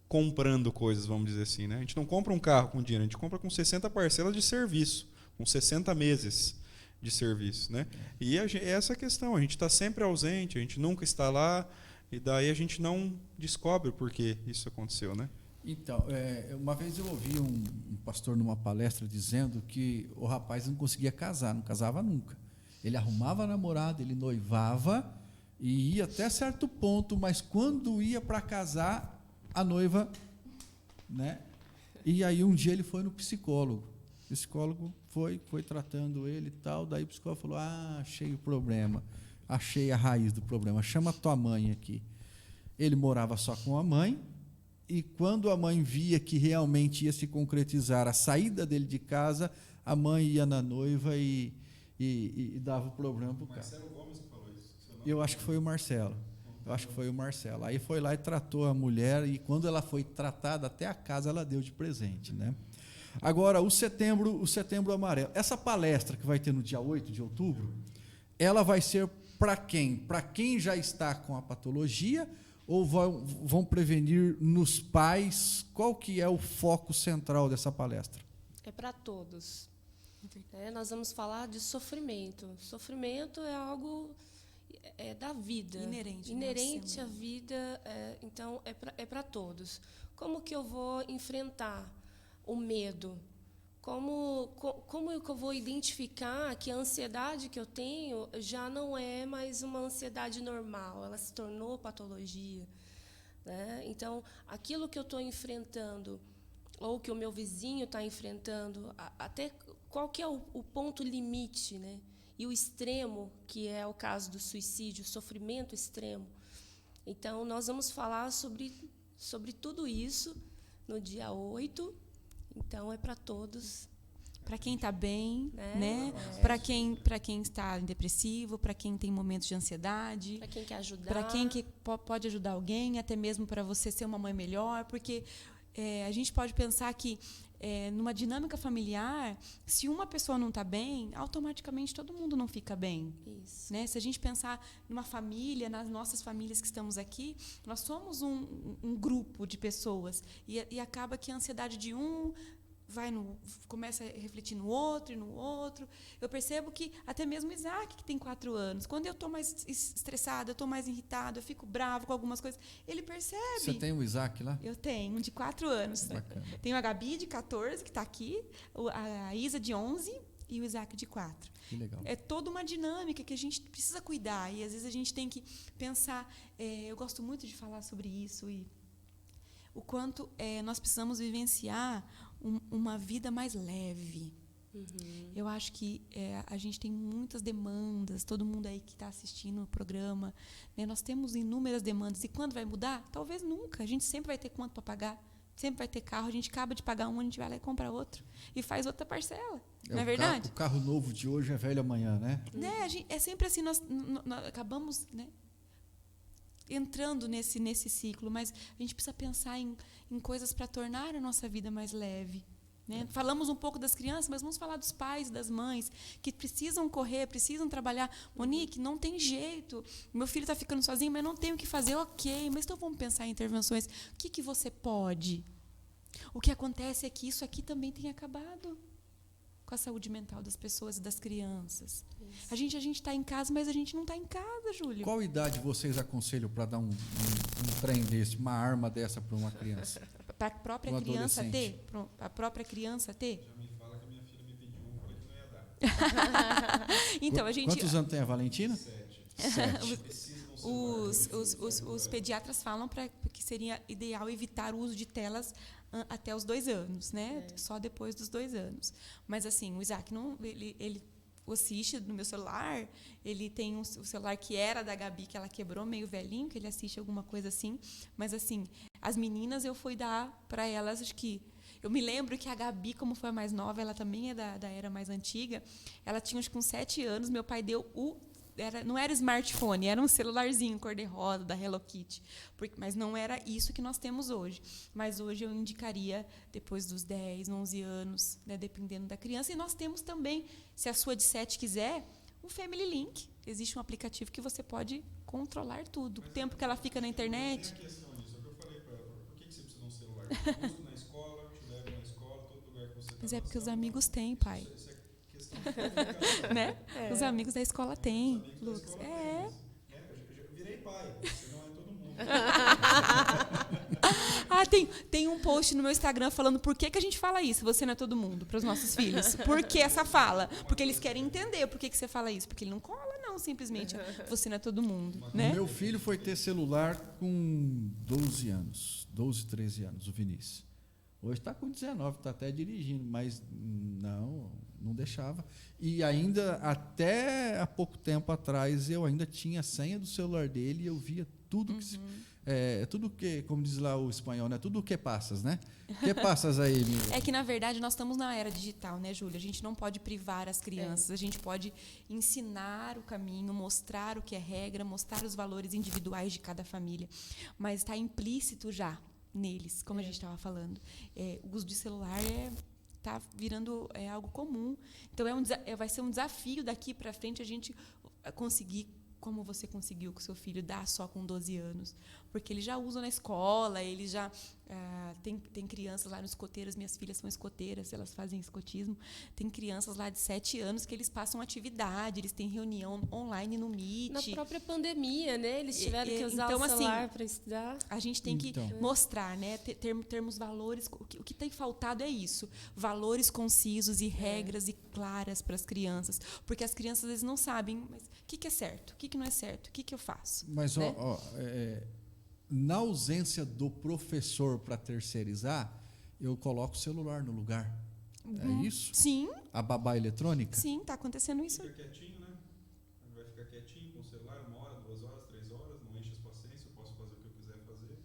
comprando coisas, vamos dizer assim. Né? A gente não compra um carro com dinheiro, a gente compra com 60 parcelas de serviço, com 60 meses de serviço. Né? E essa é a questão, a gente está sempre ausente, a gente nunca está lá, e daí a gente não descobre por que isso aconteceu, né? Então, uma vez eu ouvi um pastor numa palestra dizendo que o rapaz não conseguia casar, não casava nunca. Ele arrumava namorado, ele noivava e ia até certo ponto, mas quando ia para casar, a noiva, né? E aí um dia ele foi no psicólogo. O psicólogo foi tratando ele e tal, daí o psicólogo falou, achei o problema. Achei a raiz do problema. Chama tua mãe aqui. Ele morava só com a mãe e quando a mãe via que realmente ia se concretizar a saída dele de casa, a mãe ia na noiva e dava o problema para o cara. Marcelo Gomes que falou isso. Eu acho que foi o Marcelo. Aí foi lá e tratou a mulher e quando ela foi tratada, até a casa ela deu de presente, né? Agora, o setembro amarelo. Essa palestra que vai ter no dia 8 de outubro, ela vai ser para quem? Para quem já está com a patologia ou vão prevenir nos pais? Qual que é o foco central dessa palestra? É para todos. Nós vamos falar de sofrimento. Sofrimento é algo da vida. Inerente à vida. Então, é para todos. Como que eu vou enfrentar o medo? Como que eu vou identificar que a ansiedade que eu tenho já não é mais uma ansiedade normal, ela se tornou patologia, né? Então, aquilo que eu estou enfrentando, ou que o meu vizinho está enfrentando, até qual que é o ponto limite, né? E o extremo, que é o caso do suicídio, o sofrimento extremo. Então, nós vamos falar sobre tudo isso no dia 8. Então, é para todos. Para quem está bem, né? Para quem está depressivo, para quem tem momentos de ansiedade. Para quem quer ajudar. Para quem que pode ajudar alguém, até mesmo para você ser uma mãe melhor. Porque a gente pode pensar que, numa dinâmica familiar, se uma pessoa não está bem, automaticamente todo mundo não fica bem. Isso. Né? Se a gente pensar numa família, nas nossas famílias que estamos aqui, nós somos um grupo de pessoas. E acaba que a ansiedade de um começa a refletir no outro e no outro. Eu percebo que até mesmo Isaac, que tem 4 anos, quando eu estou mais estressada, eu estou mais irritada, eu fico bravo com algumas coisas, ele percebe. Você tem o Isaac lá? Eu tenho, um de 4 anos. Bacana. Tenho a Gabi, de 14, que está aqui, a Isa, de 11, e o Isaac, de 4. Que legal. É toda uma dinâmica que a gente precisa cuidar, e às vezes a gente tem que pensar. Eu gosto muito de falar sobre isso, e o quanto nós precisamos vivenciar uma vida mais leve. Uhum. Eu acho que a gente tem muitas demandas, todo mundo aí que está assistindo o programa, né, nós temos inúmeras demandas. E quando vai mudar? Talvez nunca. A gente sempre vai ter conta para pagar, sempre vai ter carro. A gente acaba de pagar um, a gente vai lá e compra outro. E faz outra parcela. Não é verdade? O carro novo de hoje é velho amanhã, né? É sempre assim, nós acabamos, né, entrando nesse ciclo, mas a gente precisa pensar em coisas para tornar a nossa vida mais leve. Né? Falamos um pouco das crianças, mas vamos falar dos pais e das mães que precisam correr, precisam trabalhar. Monique, não tem jeito. Meu filho está ficando sozinho, mas não tem o que fazer. Ok, mas então vamos pensar em intervenções. O que você pode? O que acontece é que isso aqui também tem acabado. com a saúde mental das pessoas e das crianças. A gente está em casa, mas a gente não está em casa, Júlio. Qual idade vocês aconselham para dar um trem desse, uma arma dessa para uma criança? Para a própria criança ter? A própria criança ter? Já me fala que a minha filha me pediu um, falei que não ia dar. Então, a gente... Quantos anos tem a Valentina? 7. Os pediatras falam que seria ideal evitar o uso de telas até os 2 anos, né? Só depois dos 2 anos. Mas, assim, o Isaac, ele assiste no meu celular, ele tem o celular que era da Gabi, que ela quebrou, meio velhinho, que ele assiste alguma coisa assim. Mas, assim, as meninas eu fui dar para elas, acho que... Eu me lembro que a Gabi, como foi a mais nova, ela também é da era mais antiga, ela tinha, acho que, uns 7 anos, meu pai deu não era smartphone, era um celularzinho cor-de-rosa da Hello Kitty. Mas não era isso que nós temos hoje. Mas hoje eu indicaria, depois dos 10, 11 anos, né, dependendo da criança. E nós temos também, se a sua de 7 quiser, um Family Link. Existe um aplicativo que você pode controlar tudo. O tempo que ela fica na internet. Não tem a questão disso. É o que eu falei para ela. Por que você precisa de um celular? Custo na escola, te leva na escola, todo lugar que você Mas é porque os amigos têm, pai. Né? Os amigos da escola têm, Lucas. Eu virei pai, senão é todo mundo. Tem um post no meu Instagram falando por que a gente fala isso, você não é todo mundo, para os nossos filhos. Por que essa fala? Porque eles querem entender por que você fala isso. Porque ele não cola, não, simplesmente. Você não é todo mundo. Né? Meu filho foi ter celular com 12 anos, 12, 13 anos, o Vinícius. Hoje está com 19, está até dirigindo, mas não deixava. E ainda, até há pouco tempo atrás, eu ainda tinha a senha do celular dele e eu via tudo tudo que, como diz lá o espanhol, né? Tudo o que passas, né? Que passas aí, amigo? É que, na verdade, nós estamos na era digital, né, Júlia? A gente não pode privar as crianças, a gente pode ensinar o caminho, mostrar o que é regra, mostrar os valores individuais de cada família. Mas está implícito já neles, como a gente estava falando. O uso de celular está virando algo comum. Então, vai ser um desafio daqui para frente a gente conseguir, como você conseguiu com seu filho, dar só com 12 anos. Porque eles já usam na escola, eles já... tem crianças lá no escoteiros, minhas filhas são escoteiras, elas fazem escotismo. Tem crianças lá de 7 anos que eles passam atividade, eles têm reunião online no Meet. Na própria pandemia, né? Eles tiveram que usar então, o celular para estudar. A gente tem que mostrar, né? Termos valores. O que tem faltado é isso. Valores concisos e regras e claras para as crianças. Porque as crianças, às vezes, não sabem, mas o que é certo? O que não é certo? O que eu faço? Mas, né? Na ausência do professor para terceirizar, eu coloco o celular no lugar. É isso? Sim. A babá eletrônica? Sim, está acontecendo isso. Fica quietinho, né? Vai ficar quietinho com o celular 1 hora, 2 horas, 3 horas, não enche as paciências, eu posso fazer o que eu quiser fazer.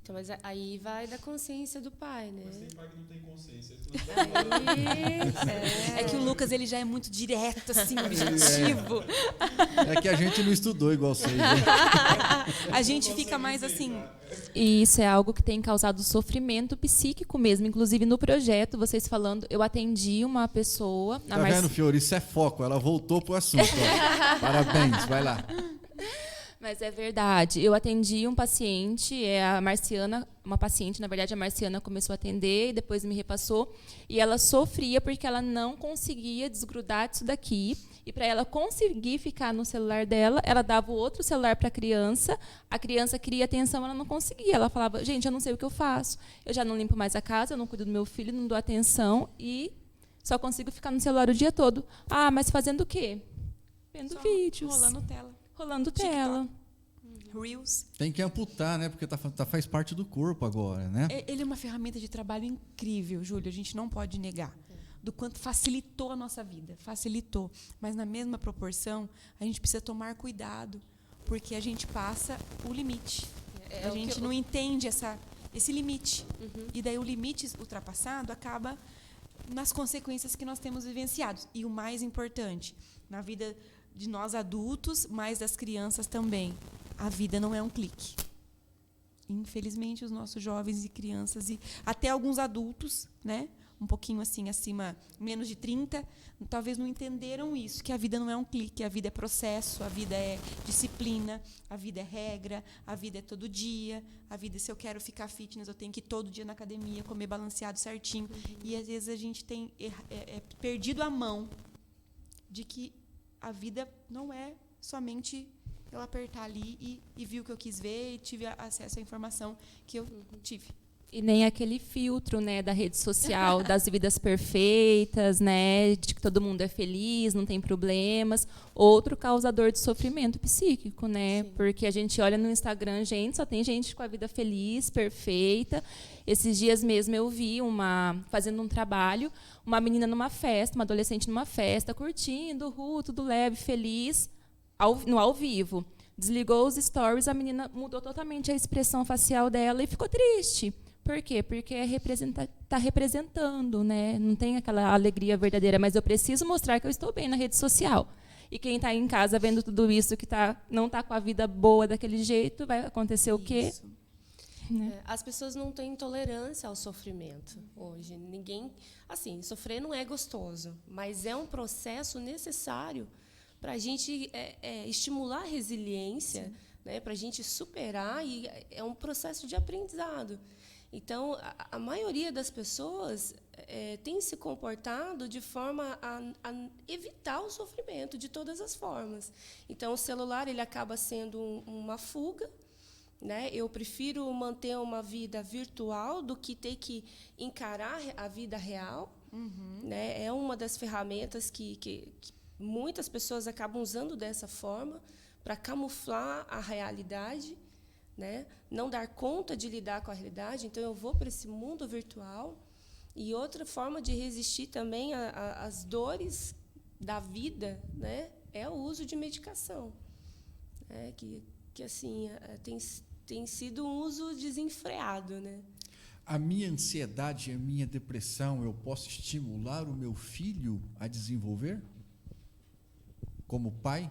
Então, mas aí vai da consciência do pai, né? Mas tem pai que não tem consciência. É que o Lucas, ele já é muito direto, assim, objetivo. É que a gente não estudou igual vocês, né? A gente fica mais assim... E isso é algo que tem causado sofrimento psíquico mesmo. Inclusive, no projeto, vocês falando, eu atendi uma pessoa... Tá vendo, Fiore? Isso é foco. Ela voltou pro assunto. Ó. Parabéns, vai lá. Mas é verdade. Eu atendi um paciente, a Marciana, uma paciente, na verdade, a Marciana começou a atender e depois me repassou. E ela sofria porque ela não conseguia desgrudar disso daqui. E para ela conseguir ficar no celular dela, ela dava o outro celular para a criança queria atenção, ela não conseguia. Ela falava, gente, eu não sei o que eu faço. Eu já não limpo mais a casa, eu não cuido do meu filho, não dou atenção e só consigo ficar no celular o dia todo. Ah, mas fazendo o quê? Vendo só vídeos. Rolando tela. Reels. Tem que amputar, né? Porque faz parte do corpo agora, né? Ele é uma ferramenta de trabalho incrível, Júlio. A gente não pode negar. Do quanto facilitou a nossa vida. Facilitou. Mas, na mesma proporção, a gente precisa tomar cuidado, porque a gente passa o limite. A gente não entende esse limite. E daí o limite ultrapassado acaba nas consequências que nós temos vivenciado. E o mais importante, na vida de nós adultos, mas das crianças também. A vida não é um clique. Infelizmente, os nossos jovens e crianças, e até alguns adultos, né, um pouquinho assim acima, menos de 30, talvez não entenderam isso, que a vida não é um clique, a vida é processo, a vida é disciplina, a vida é regra, a vida é todo dia, a vida, se eu quero ficar fitness, eu tenho que ir todo dia na academia, comer balanceado certinho. E às vezes a gente tem perdido a mão de que a vida não é somente eu apertar ali e vi o que eu quis ver e tive acesso à informação que eu tive. E nem aquele filtro, né, da rede social, das vidas perfeitas, né, de que todo mundo é feliz, não tem problemas. Outro causador de sofrimento psíquico, né? Sim. Porque a gente olha no Instagram, só tem gente com a vida feliz, perfeita. Esses dias mesmo eu vi fazendo um trabalho, uma menina numa festa, uma adolescente numa festa, curtindo, tudo leve, feliz, no ao vivo. Desligou os stories, a menina mudou totalmente a expressão facial dela e ficou triste. Por quê? Porque está representando, né? Não tem aquela alegria verdadeira, mas eu preciso mostrar que eu estou bem na rede social. E quem está em casa vendo tudo isso, que não está com a vida boa daquele jeito, vai acontecer o quê? Né? As pessoas não têm tolerância ao sofrimento hoje. Ninguém, assim, sofrer não é gostoso, mas é um processo necessário para a gente estimular a resiliência, né? Para a gente superar, e é um processo de aprendizado. Então, a maioria das pessoas tem se comportado de forma a evitar o sofrimento de todas as formas. Então, o celular ele acaba sendo uma fuga, né? Eu prefiro manter uma vida virtual do que ter que encarar a vida real. Né? É uma das ferramentas que muitas pessoas acabam usando dessa forma para camuflar a realidade, né? Não dar conta de lidar com a realidade, então eu vou para esse mundo virtual. E outra forma de resistir também às dores da vida, né, é o uso de medicação, né, que assim tem sido um uso desenfreado, né? A minha ansiedade e a minha depressão, eu posso estimular o meu filho a desenvolver? Como pai,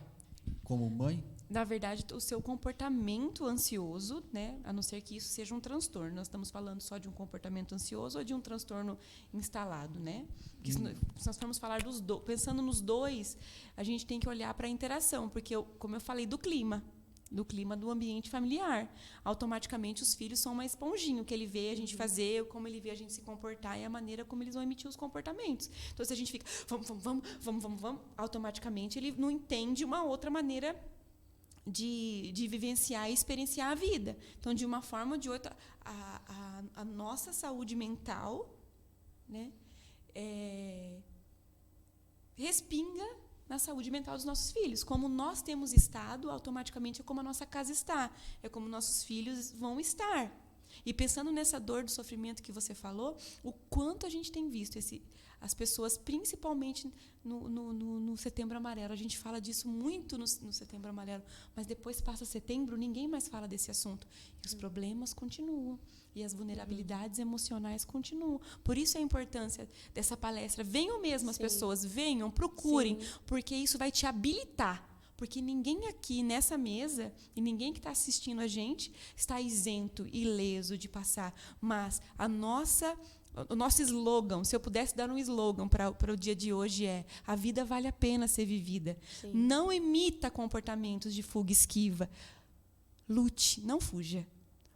como mãe? Na verdade, o seu comportamento ansioso, né, a não ser que isso seja um transtorno. Nós estamos falando só de um comportamento ansioso ou de um transtorno instalado, né? Porque se nós formos falar pensando nos dois, a gente tem que olhar para a interação, porque, como eu falei, do clima do ambiente familiar. Automaticamente, os filhos são uma esponjinha. O que ele vê a gente fazer, como ele vê a gente se comportar e a maneira como eles vão emitir os comportamentos. Então, se a gente fica, vamos, automaticamente ele não entende uma outra maneira de vivenciar e experienciar a vida. Então, de uma forma ou de outra, a nossa saúde mental, né, respinga na saúde mental dos nossos filhos. Como nós temos estado, automaticamente é como a nossa casa está, é como nossos filhos vão estar. E pensando nessa dor do sofrimento que você falou, o quanto a gente tem visto as pessoas, principalmente no Setembro Amarelo. A gente fala disso muito no Setembro Amarelo, mas depois passa setembro, ninguém mais fala desse assunto. E os problemas continuam, e as vulnerabilidades emocionais continuam. Por isso a importância dessa palestra. Venham mesmo as pessoas, venham, procurem, porque isso vai te habilitar. Porque ninguém aqui nessa mesa, e ninguém que está assistindo a gente, está isento, ileso de passar. Mas o nosso slogan, se eu pudesse dar um slogan para o dia de hoje, a vida vale a pena ser vivida. Sim. Não emita comportamentos de fuga e esquiva. Lute, não fuja.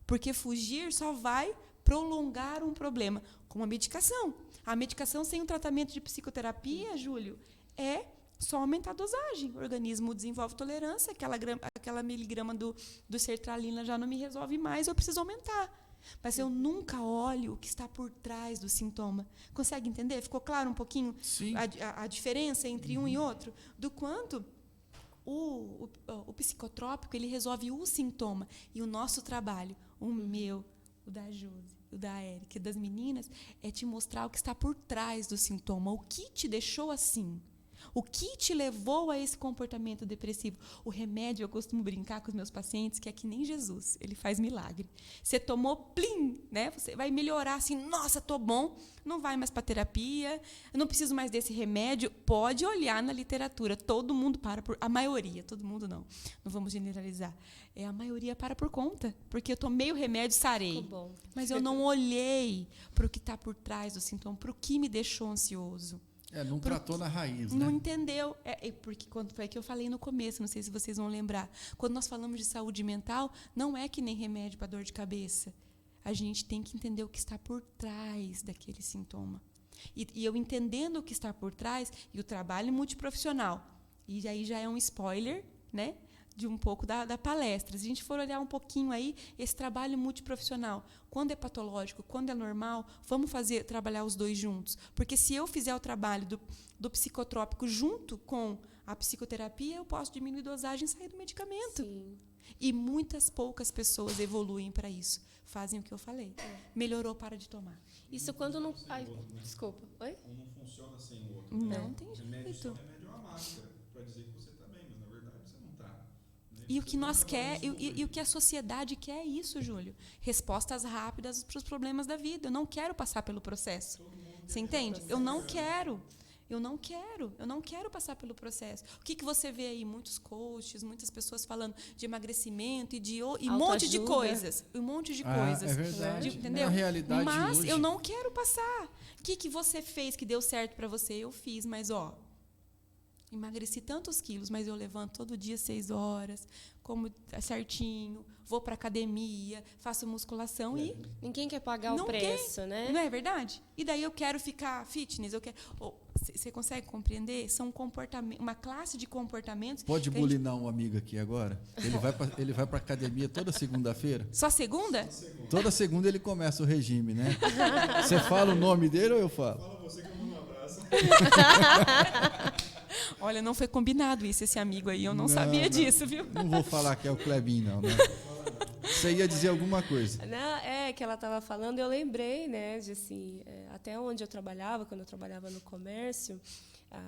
Porque fugir só vai prolongar um problema. Como a medicação. A medicação sem um tratamento de psicoterapia, Júlio, é só aumentar a dosagem. O organismo desenvolve tolerância, aquela miligrama do sertralina já não me resolve mais, eu preciso aumentar. Mas eu nunca olho o que está por trás do sintoma. Consegue entender? Ficou claro um pouquinho a diferença entre um e outro? Do quanto o psicotrópico ele resolve o sintoma. E o nosso trabalho, o meu, o da Josi, o da Érica e das meninas, é te mostrar o que está por trás do sintoma, o que te deixou assim. O que te levou a esse comportamento depressivo? O remédio, eu costumo brincar com os meus pacientes, que é que nem Jesus, ele faz milagre. Você tomou, plim, né? Você vai melhorar assim, nossa, tô bom, não vai mais para terapia, eu não preciso mais desse remédio. Pode olhar na literatura, todo mundo a maioria, todo mundo não vamos generalizar. A maioria para por conta, porque eu tomei o remédio, sarei. Mas eu não olhei para o que está por trás do sintoma, para o que me deixou ansioso. Não tratou na raiz, não né? entendeu. Porque quando foi que eu falei no começo, não sei se vocês vão lembrar. Quando nós falamos de saúde mental, não é que nem remédio para dor de cabeça. A gente tem que entender o que está por trás daquele sintoma. E eu entendendo o que está por trás, e o trabalho multiprofissional. E aí já é um spoiler, né? De um pouco da palestra. Se a gente for olhar um pouquinho aí, esse trabalho multiprofissional, quando é patológico, quando é normal, vamos trabalhar os dois juntos. Porque se eu fizer o trabalho do psicotrópico junto com a psicoterapia, eu posso diminuir a dosagem e sair do medicamento. Sim. E poucas pessoas evoluem para isso. Fazem o que eu falei. Melhorou, para de tomar. Isso quando não... Ai, desculpa. Oi? Um não funciona sem o outro. Não tem jeito. Remédio é uma máscara, para dizer que você está bem, mas na verdade você não está. E o que nós e o que a sociedade quer é isso, Júlio. Respostas rápidas para os problemas da vida. Eu não quero passar pelo processo. Você entende? Eu não quero passar pelo processo. O que você vê aí? Muitos coaches, muitas pessoas falando de emagrecimento e um monte de coisas. Um monte de coisas. É verdade. Entendeu? É a realidade mas hoje. eu não quero passar. O que você fez que deu certo para você? Eu fiz, mas emagreci tantos quilos, mas eu levanto todo dia 6 horas, como certinho, vou para academia, faço musculação e... Ninguém quer pagar o preço, né? Não é verdade? E daí eu quero ficar fitness, você consegue compreender? São uma classe de comportamentos... Pode bulinar um amigo aqui agora? Ele vai para academia toda segunda-feira? Só segunda? Toda segunda ele começa o regime, né? Você fala o nome dele ou eu falo? Fala você que eu mando um abraço. Olha, não foi combinado isso, esse amigo aí. Eu não sabia disso, viu? Não vou falar que é o Clebinho, não, né? Você ia dizer alguma coisa. Não, que ela estava falando, eu lembrei, né, de assim, até onde eu trabalhava, quando eu trabalhava no comércio,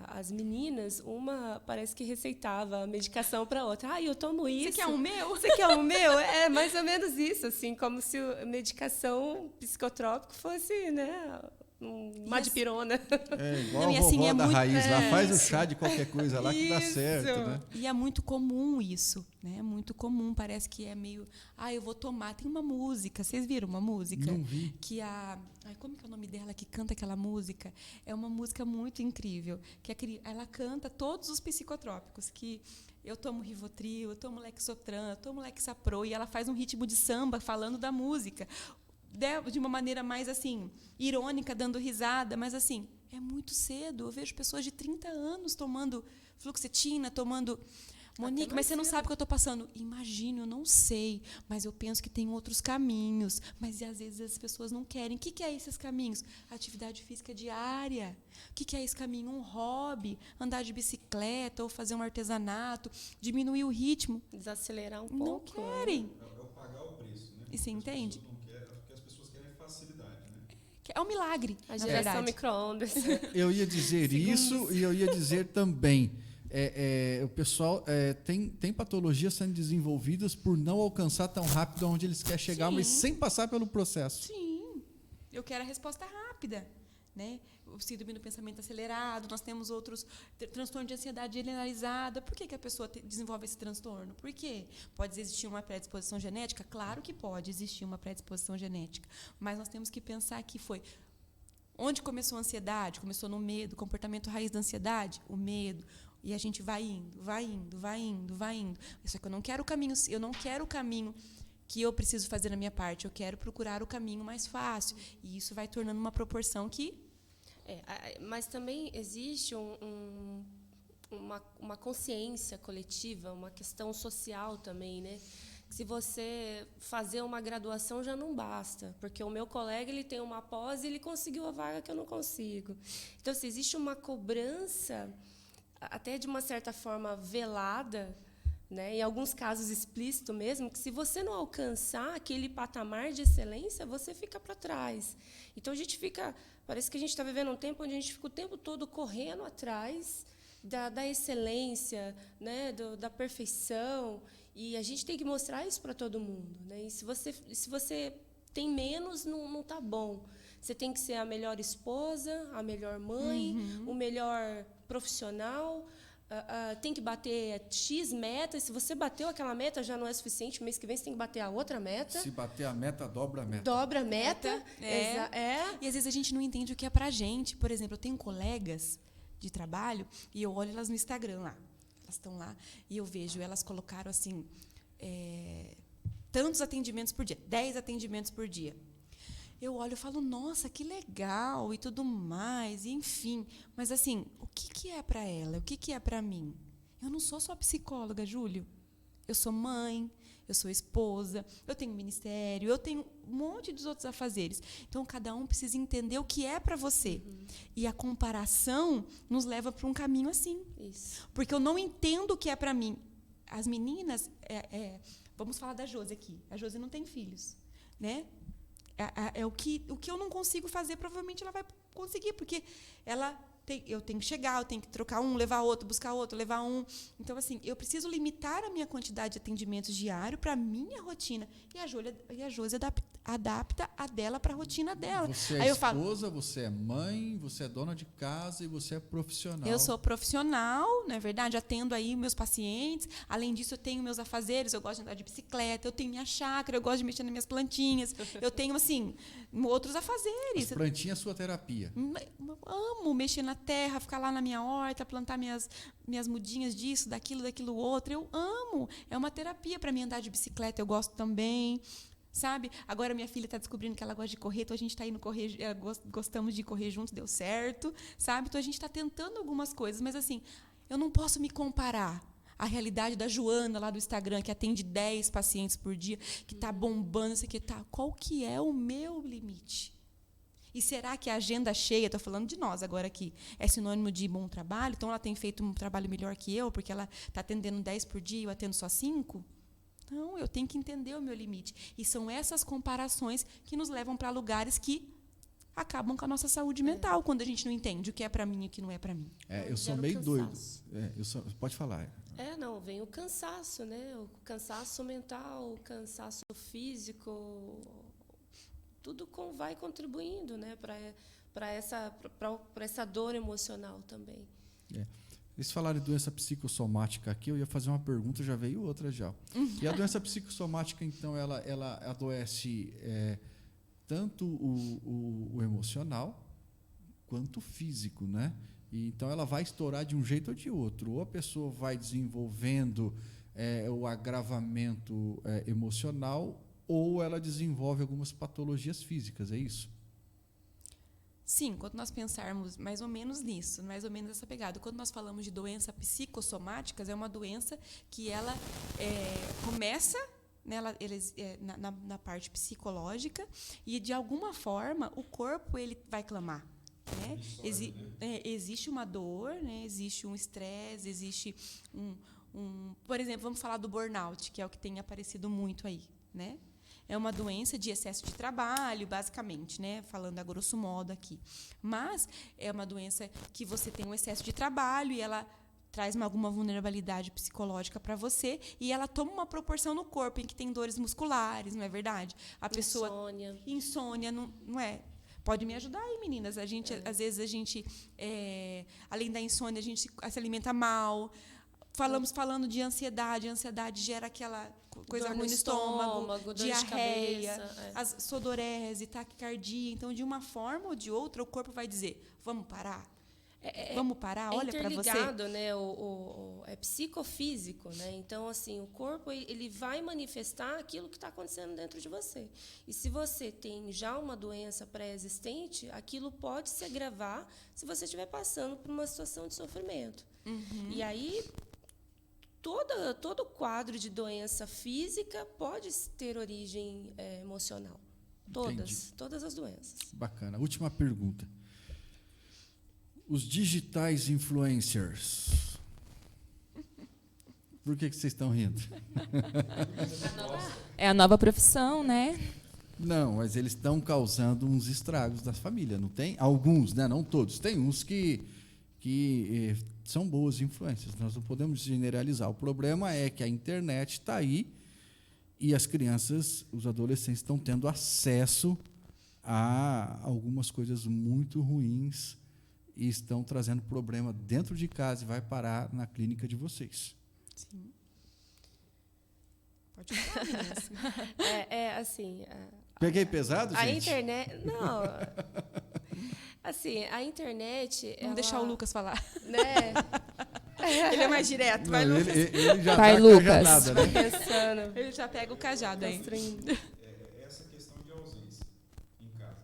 as meninas, uma parece que receitava a medicação para outra. Eu tomo isso. Você quer um meu? Você quer um meu? É mais ou menos isso, assim, como se a medicação psicotrópica fosse, né, uma dipirona. Igual a vovó da raiz lá, faz o chá de qualquer coisa lá que dá certo, né? E é muito comum isso, né? É muito comum, parece que é meio... eu vou tomar. Tem uma música, vocês viram uma música? Não vi. Que como que é o nome dela que canta aquela música? É uma música muito incrível, que ela canta todos os psicotrópicos, que... Eu tomo Rivotril, eu tomo Lexotran, eu tomo Lexapro, e ela faz um ritmo de samba falando da música. De uma maneira mais assim, irônica, dando risada, mas assim, é muito cedo. Eu vejo pessoas de 30 anos tomando fluoxetina, tomando... Monique, mas você não sabe o que eu estou passando. Imagino, eu não sei, mas eu penso que tem outros caminhos. Mas às vezes as pessoas não querem. O que é esses caminhos? Atividade física diária. O que é esse caminho? Um hobby, andar de bicicleta ou fazer um artesanato, diminuir o ritmo. Desacelerar um pouco. Não querem. É o pagar o preço, né? E você entende? Porque as pessoas querem facilidade, né? É um milagre, a geração micro-ondas. Eu ia dizer isso e eu ia dizer também... o pessoal tem patologias sendo desenvolvidas por não alcançar tão rápido onde eles querem chegar, mas sem passar pelo processo. Sim, eu quero a resposta rápida, né? O síndrome do pensamento acelerado, nós temos outros transtornos de ansiedade generalizada. Por que a pessoa desenvolve esse transtorno? Por quê? Pode existir uma predisposição genética? Claro que pode existir uma predisposição genética, mas nós temos que pensar que foi... Onde começou a ansiedade? Começou no medo, comportamento raiz da ansiedade, o medo. E a gente vai indo. Só que eu não quero o caminho que eu preciso fazer na minha parte. Eu quero procurar o caminho mais fácil. E isso vai tornando uma proporção que... mas também existe uma consciência coletiva, uma questão social também, né? Se você fazer uma graduação já não basta, porque o meu colega ele tem uma pós e ele conseguiu a vaga que eu não consigo. Então, se existe uma cobrança... até de uma certa forma velada, né, em alguns casos explícito mesmo, que se você não alcançar aquele patamar de excelência, você fica para trás. Então, parece que a gente está vivendo um tempo onde a gente fica o tempo todo correndo atrás da excelência, né, da perfeição, e a gente tem que mostrar isso para todo mundo, né? E se você tem menos, não está bom. Você tem que ser a melhor esposa, a melhor mãe, o melhor profissional, tem que bater X metas. Se você bateu aquela meta, já não é suficiente. O mês que vem você tem que bater a outra meta. Se bater a meta, dobra a meta. Dobra a meta. E às vezes a gente não entende o que é pra gente. Por exemplo, eu tenho colegas de trabalho e eu olho elas no Instagram lá. Elas estão lá e eu vejo, elas colocaram assim, tantos atendimentos por dia, 10 atendimentos por dia. Eu olho e falo, nossa, que legal e tudo mais, e enfim. Mas, assim, o que é para ela? O que é para mim? Eu não sou só psicóloga, Júlio. Eu sou mãe, eu sou esposa, eu tenho ministério, eu tenho um monte de outros afazeres. Então, cada um precisa entender o que é para você. E a comparação nos leva para um caminho assim. Isso. Porque eu não entendo o que é para mim. As meninas... vamos falar da Josi aqui. A Josi não tem filhos, né? O que eu não consigo fazer, provavelmente ela vai conseguir, porque eu tenho que chegar, eu tenho que trocar um, levar outro, buscar outro, levar um. Então, assim, eu preciso limitar a minha quantidade de atendimentos diário para a minha rotina. E a Josi adapta a dela para a rotina dela. Você é esposa, você é mãe, você é dona de casa e você é profissional. Eu sou profissional, não é verdade? Atendo aí meus pacientes. Além disso, eu tenho meus afazeres, eu gosto de andar de bicicleta, eu tenho minha chácara, eu gosto de mexer nas minhas plantinhas. Eu tenho, assim, outros afazeres. As plantinhas é sua terapia. Amo mexer na terra, ficar lá na minha horta, plantar minhas mudinhas disso, daquilo outro. Eu amo. É uma terapia para mim andar de bicicleta, eu gosto também. Sabe? Agora minha filha está descobrindo que ela gosta de correr, então a gente está indo correr, gostamos de correr juntos, deu certo, sabe? Então a gente está tentando algumas coisas, mas assim, eu não posso me comparar à realidade da Joana lá do Instagram, que atende 10 pacientes por dia, que está bombando, isso aqui, tá. Qual que é o meu limite? E será que a agenda cheia, estou falando de nós agora aqui, é sinônimo de bom trabalho? Então ela tem feito um trabalho melhor que eu, porque ela está atendendo 10 por dia e eu atendo só 5? Não, eu tenho que entender o meu limite. E são essas comparações que nos levam para lugares que acabam com a nossa saúde mental, quando a gente não entende o que é para mim e o que não é para mim. Eu sou meio doido. Pode falar. Vem o cansaço, né? O cansaço mental, o cansaço físico, tudo vai contribuindo, né, para essa dor emocional também. Eles falaram de doença psicossomática aqui, eu ia fazer uma pergunta, já veio outra já. E a doença psicossomática, então, ela adoece tanto o emocional quanto o físico, né? E, então, ela vai estourar de um jeito ou de outro. Ou a pessoa vai desenvolvendo o agravamento emocional, ou ela desenvolve algumas patologias físicas, é isso? Sim, quando nós pensarmos mais ou menos nisso, mais ou menos essa pegada. Quando nós falamos de doença psicossomáticas, é uma doença que ela começa na parte psicológica e, de alguma forma, o corpo ele vai clamar. Né? Existe uma dor, né? Existe um estresse, existe por exemplo, vamos falar do burnout, que é o que tem aparecido muito aí, né? É uma doença de excesso de trabalho, basicamente, né? Falando a grosso modo aqui. Mas é uma doença que você tem um excesso de trabalho e ela traz alguma vulnerabilidade psicológica para você e ela toma uma proporção no corpo em que tem dores musculares, não é verdade? Insônia, não é? Pode me ajudar aí, meninas. Às vezes, além da insônia, a gente se alimenta mal. Falando de ansiedade. A ansiedade gera aquela coisa ruim no estômago, diarreia, as sodorese, taquicardia. Então, de uma forma ou de outra, o corpo vai dizer, vamos parar? Vamos parar? Olha para você. É interligado, né? É psicofísico, né? Então, assim, o corpo ele vai manifestar aquilo que está acontecendo dentro de você. E se você tem já uma doença pré-existente, aquilo pode se agravar se você estiver passando por uma situação de sofrimento. E aí todo quadro de doença física pode ter origem emocional. Todas as doenças. Bacana. Última pergunta. Os digitais influencers. Por que vocês estão rindo? É a nova profissão, né? Não, mas eles estão causando uns estragos das famílias, não tem? Alguns, né? Não todos. Tem uns que são boas influências, nós não podemos generalizar. O problema é que a internet está aí e as crianças, os adolescentes estão tendo acesso a algumas coisas muito ruins e estão trazendo problema dentro de casa e vai parar na clínica de vocês. Sim. Pode falar, Inês. Assim... Peguei pesado, a gente? Internet... Não. Assim, a internet... Vamos deixar o Lucas falar. Né? Ele é mais direto. Vai, Não, Lucas. Ele já vai, tá Lucas. cajadada, né? Pensando. Ele já pega o cajado aí. Essa questão de ausência em casa.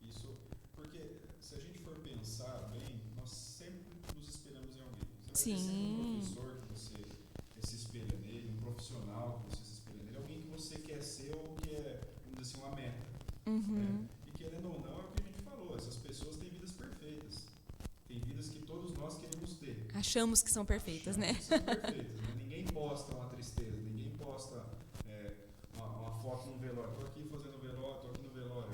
Isso, porque se a gente for pensar bem, nós sempre nos espelhamos em alguém. Você vai ter sempre um professor que você se espelha nele, um profissional que você se espelha nele, alguém que você quer ser ou que é, vamos dizer assim, uma meta. E querendo ou não, é o que a gente falou, essas pessoas têm vidas perfeitas. Tem vidas que todos nós queremos ter. Achamos que são perfeitas, né? São perfeitas, né? Ninguém posta uma tristeza, ninguém posta uma foto num velório. Estou aqui fazendo velório, estou aqui no velório.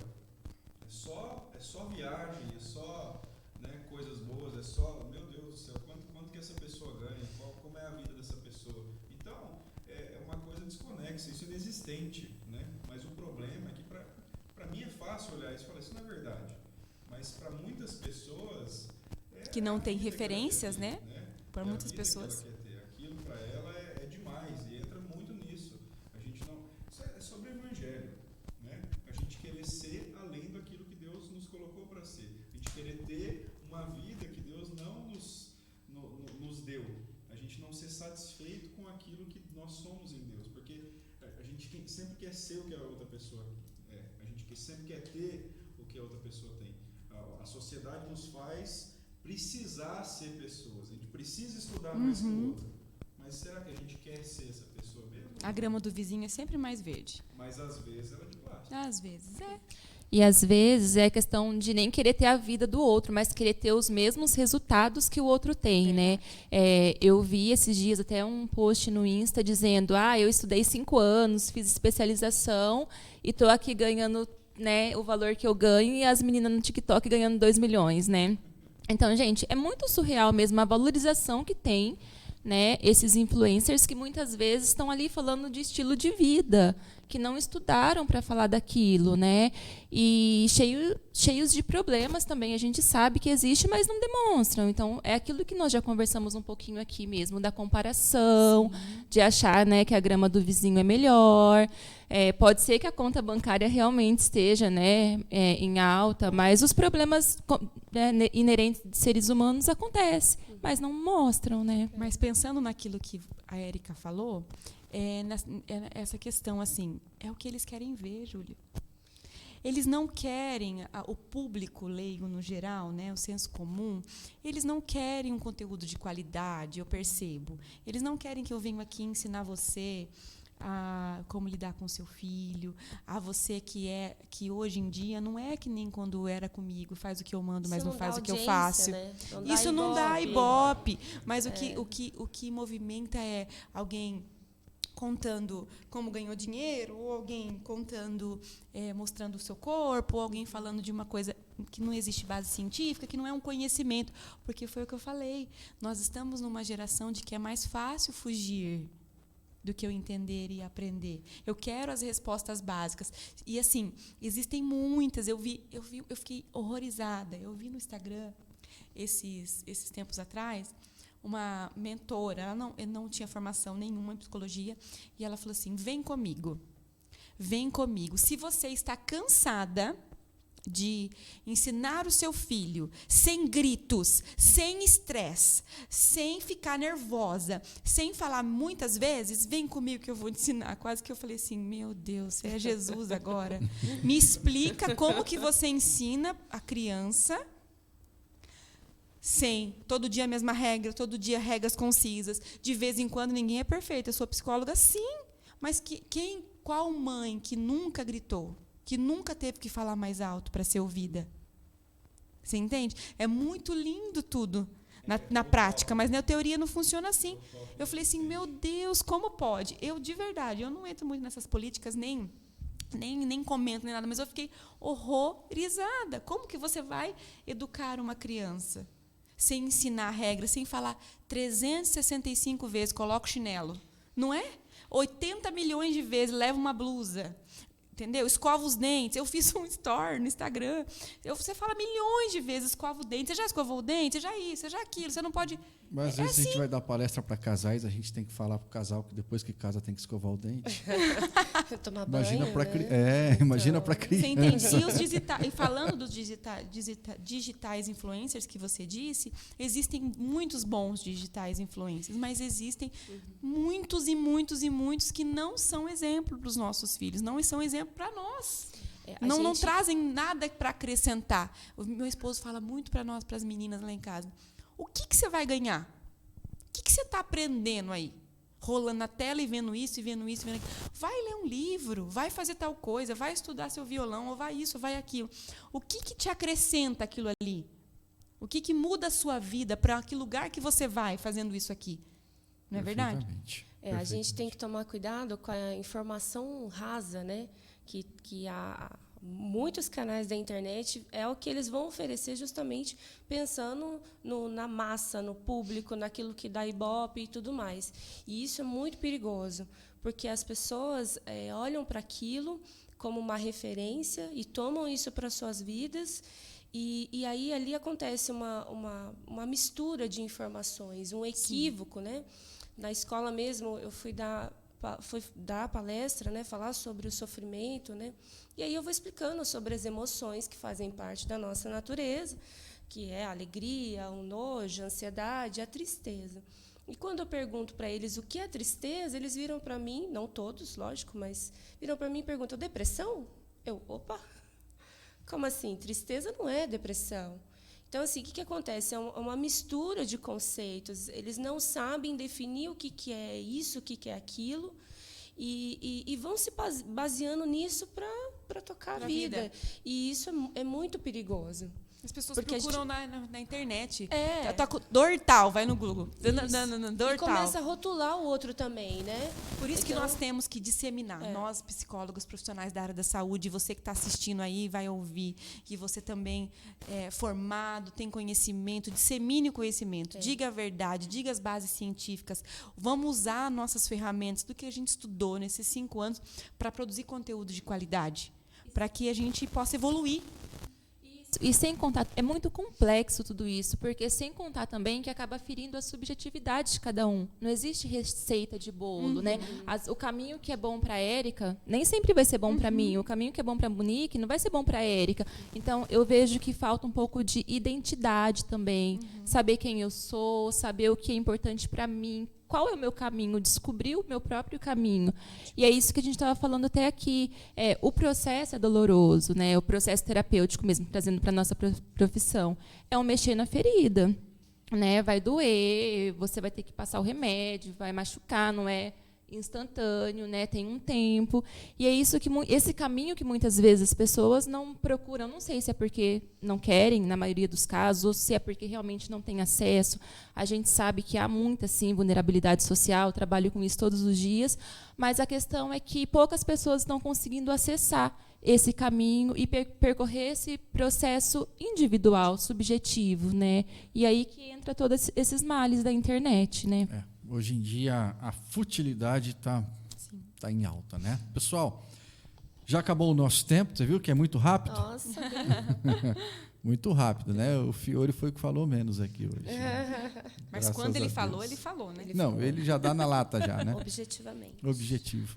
É só viagem, é só, né, coisas boas, é só, meu Deus do céu, quanto que essa pessoa ganha, como é a vida dessa pessoa. Então, é uma coisa desconexa, isso é inexistente, né? Mas o problema é que para mim é fácil olhar isso e falar, isso não é verdade. Mas para muitas pessoas... que não tem referências, né? Para muitas pessoas. Que ela quer ter. Aquilo para ela é demais e entra muito nisso. A gente não... Isso é sobre o evangelho, né? A gente querer ser além daquilo que Deus nos colocou para ser. A gente querer ter uma vida que Deus não nos deu. A gente não ser satisfeito com aquilo que nós somos em Deus. Porque a gente sempre quer ser o que a outra pessoa é. A gente sempre quer ter o que a outra pessoa tem. A sociedade nos faz precisar ser pessoas. A gente precisa estudar mais que o outro. Mas será que a gente quer ser essa pessoa mesmo? A grama do vizinho é sempre mais verde. Mas às vezes ela é de plástico. Às vezes é. E às vezes é questão de nem querer ter a vida do outro, mas querer ter os mesmos resultados que o outro tem, né? Eu vi esses dias até um post no Insta dizendo, eu estudei 5 anos, fiz especialização e estou aqui ganhando, né, o valor que eu ganho e as meninas no TikTok ganhando 2 milhões, né? Então, gente, é muito surreal mesmo a valorização que tem, né, esses influencers que muitas vezes estão ali falando de estilo de vida, que não estudaram para falar daquilo, né? E cheios de problemas também, a gente sabe que existe, mas não demonstram. Então, é aquilo que nós já conversamos um pouquinho aqui mesmo, da comparação, de achar, né, que a grama do vizinho é melhor. Pode ser que a conta bancária realmente esteja, né, em alta, mas os problemas inerentes de seres humanos acontecem, mas não mostram, né? Mas pensando naquilo que a Érica falou, essa questão, assim, é o que eles querem ver, Júlio. Eles não querem, o público leigo no geral, né, o senso comum, eles não querem um conteúdo de qualidade, eu percebo. Eles não querem que eu venha aqui ensinar você a como lidar com seu filho, a você que hoje em dia não é que nem quando era comigo, faz o que eu mando, mas não faz o que eu faço. Né? Isso não dá ibope, mas o que movimenta é alguém contando como ganhou dinheiro, ou alguém contando, mostrando o seu corpo, ou alguém falando de uma coisa que não existe base científica, que não é um conhecimento, porque foi o que eu falei. Nós estamos numa geração de que é mais fácil fugir do que eu entender e aprender. Eu quero as respostas básicas. E, assim, existem muitas. Eu fiquei horrorizada. Eu vi no Instagram, esses tempos atrás, uma mentora, ela não tinha formação nenhuma em psicologia, e ela falou assim, vem comigo. Se você está cansada de ensinar o seu filho sem gritos, sem estresse, sem ficar nervosa, sem falar muitas vezes, vem comigo que eu vou te ensinar. Quase que eu falei assim, meu Deus, você é Jesus agora. Me explica como que você ensina a criança sem todo dia a mesma regra, todo dia regras concisas, de vez em quando ninguém é perfeito. Eu sou psicóloga, sim, mas qual mãe que nunca gritou? Que nunca teve que falar mais alto para ser ouvida? Você entende? É muito lindo tudo na prática, mas na teoria não funciona assim. Eu falei assim, meu Deus, como pode? Eu, de verdade, eu não entro muito nessas políticas, nem comento, nem nada, mas eu fiquei horrorizada. Como que você vai educar uma criança sem ensinar regras, sem falar 365 vezes, coloca o chinelo. Não é? 80 milhões de vezes, leva uma blusa. Entendeu? Escova os dentes. Eu fiz um story no Instagram. Você fala milhões de vezes, escova o dente. Você já escovou o dente? Você já isso, você já aquilo. Você não pode... Mas às vezes a gente vai dar palestra para casais, a gente tem que falar para o casal que depois que casa tem que escovar o dente. Tomar Imagina banho, para né? imagina para criança. Você entende? E falando dos digitais influencers que você disse, existem muitos bons digitais influencers, mas existem muitos e muitos e muitos que não são exemplo para os nossos filhos, não são exemplo para nós. Não trazem nada para acrescentar. O meu esposo fala muito para nós, para as meninas lá em casa. O que você vai ganhar? O que você está aprendendo aí? Rolando na tela e vendo isso, e vendo isso, e vendo aquilo. Vai ler um livro, vai fazer tal coisa, vai estudar seu violão, ou vai isso, ou vai aquilo. O que te acrescenta aquilo ali? O que muda a sua vida para que lugar que você vai fazendo isso aqui? Não é verdade? A gente tem que tomar cuidado com a informação rasa, né? Que muitos canais da internet é o que eles vão oferecer justamente pensando na massa, no público, naquilo que dá ibope e tudo mais. E isso é muito perigoso, porque as pessoas olham para aquilo como uma referência e tomam isso para suas vidas, e aí ali acontece uma mistura de informações, um equívoco, né? Na escola mesmo, eu fui dar palestra, né, falar sobre o sofrimento, né, e aí eu vou explicando sobre as emoções que fazem parte da nossa natureza, que é a alegria, o nojo, a ansiedade, a tristeza. E quando eu pergunto para eles o que é tristeza, eles viram para mim, não todos, lógico, mas viram para mim e perguntam: depressão? Opa, como assim? Tristeza não é depressão. Então, assim, o que acontece? É uma mistura de conceitos. Eles não sabem definir o que é isso, o que é aquilo, e vão se baseando nisso para tocar a vida. E isso é muito perigoso. As pessoas procuram na internet. Tá com dor tal, vai no Google. Dor e começa a rotular o outro também, né? Por isso que nós temos que disseminar. Nós, psicólogos, profissionais da área da saúde, você que está assistindo aí, vai ouvir, que você também é formado, tem conhecimento, dissemine o conhecimento, diga a verdade, diga as bases científicas. Vamos usar nossas ferramentas do que a gente estudou nesses 5 anos para produzir conteúdo de qualidade, para que a gente possa evoluir. E sem contar, é muito complexo tudo isso, porque sem contar também que acaba ferindo a subjetividade de cada um. Não existe receita de bolo, né? O caminho que é bom para a Érica nem sempre vai ser bom para mim. O caminho que é bom para a Monique não vai ser bom para a Érica. Então, eu vejo que falta um pouco de identidade também. Saber quem eu sou, saber o que é importante para mim. Qual é o meu caminho? Descobrir o meu próprio caminho. E é isso que a gente estava falando até aqui. O processo é doloroso, né? O processo terapêutico mesmo, trazendo para a nossa profissão. É um mexer na ferida, né? Vai doer, você vai ter que passar o remédio, vai machucar, não é instantâneo, né? Tem um tempo. E é isso que esse caminho que muitas vezes as pessoas não procuram. Não sei se é porque não querem, na maioria dos casos, ou se é porque realmente não têm acesso. A gente sabe que há muita, sim, vulnerabilidade social, trabalho com isso todos os dias, mas a questão é que poucas pessoas estão conseguindo acessar esse caminho e percorrer esse processo individual, subjetivo, né? E aí que entra todos esses males da internet, né? Hoje em dia, a futilidade está em alta, né? Pessoal, já acabou o nosso tempo, você viu que é muito rápido? Nossa! Muito rápido, né? O Fiore foi o que falou menos aqui hoje. Mas quando ele falou, né? Não, ele já dá na lata já, né? Objetivamente. Objetivo.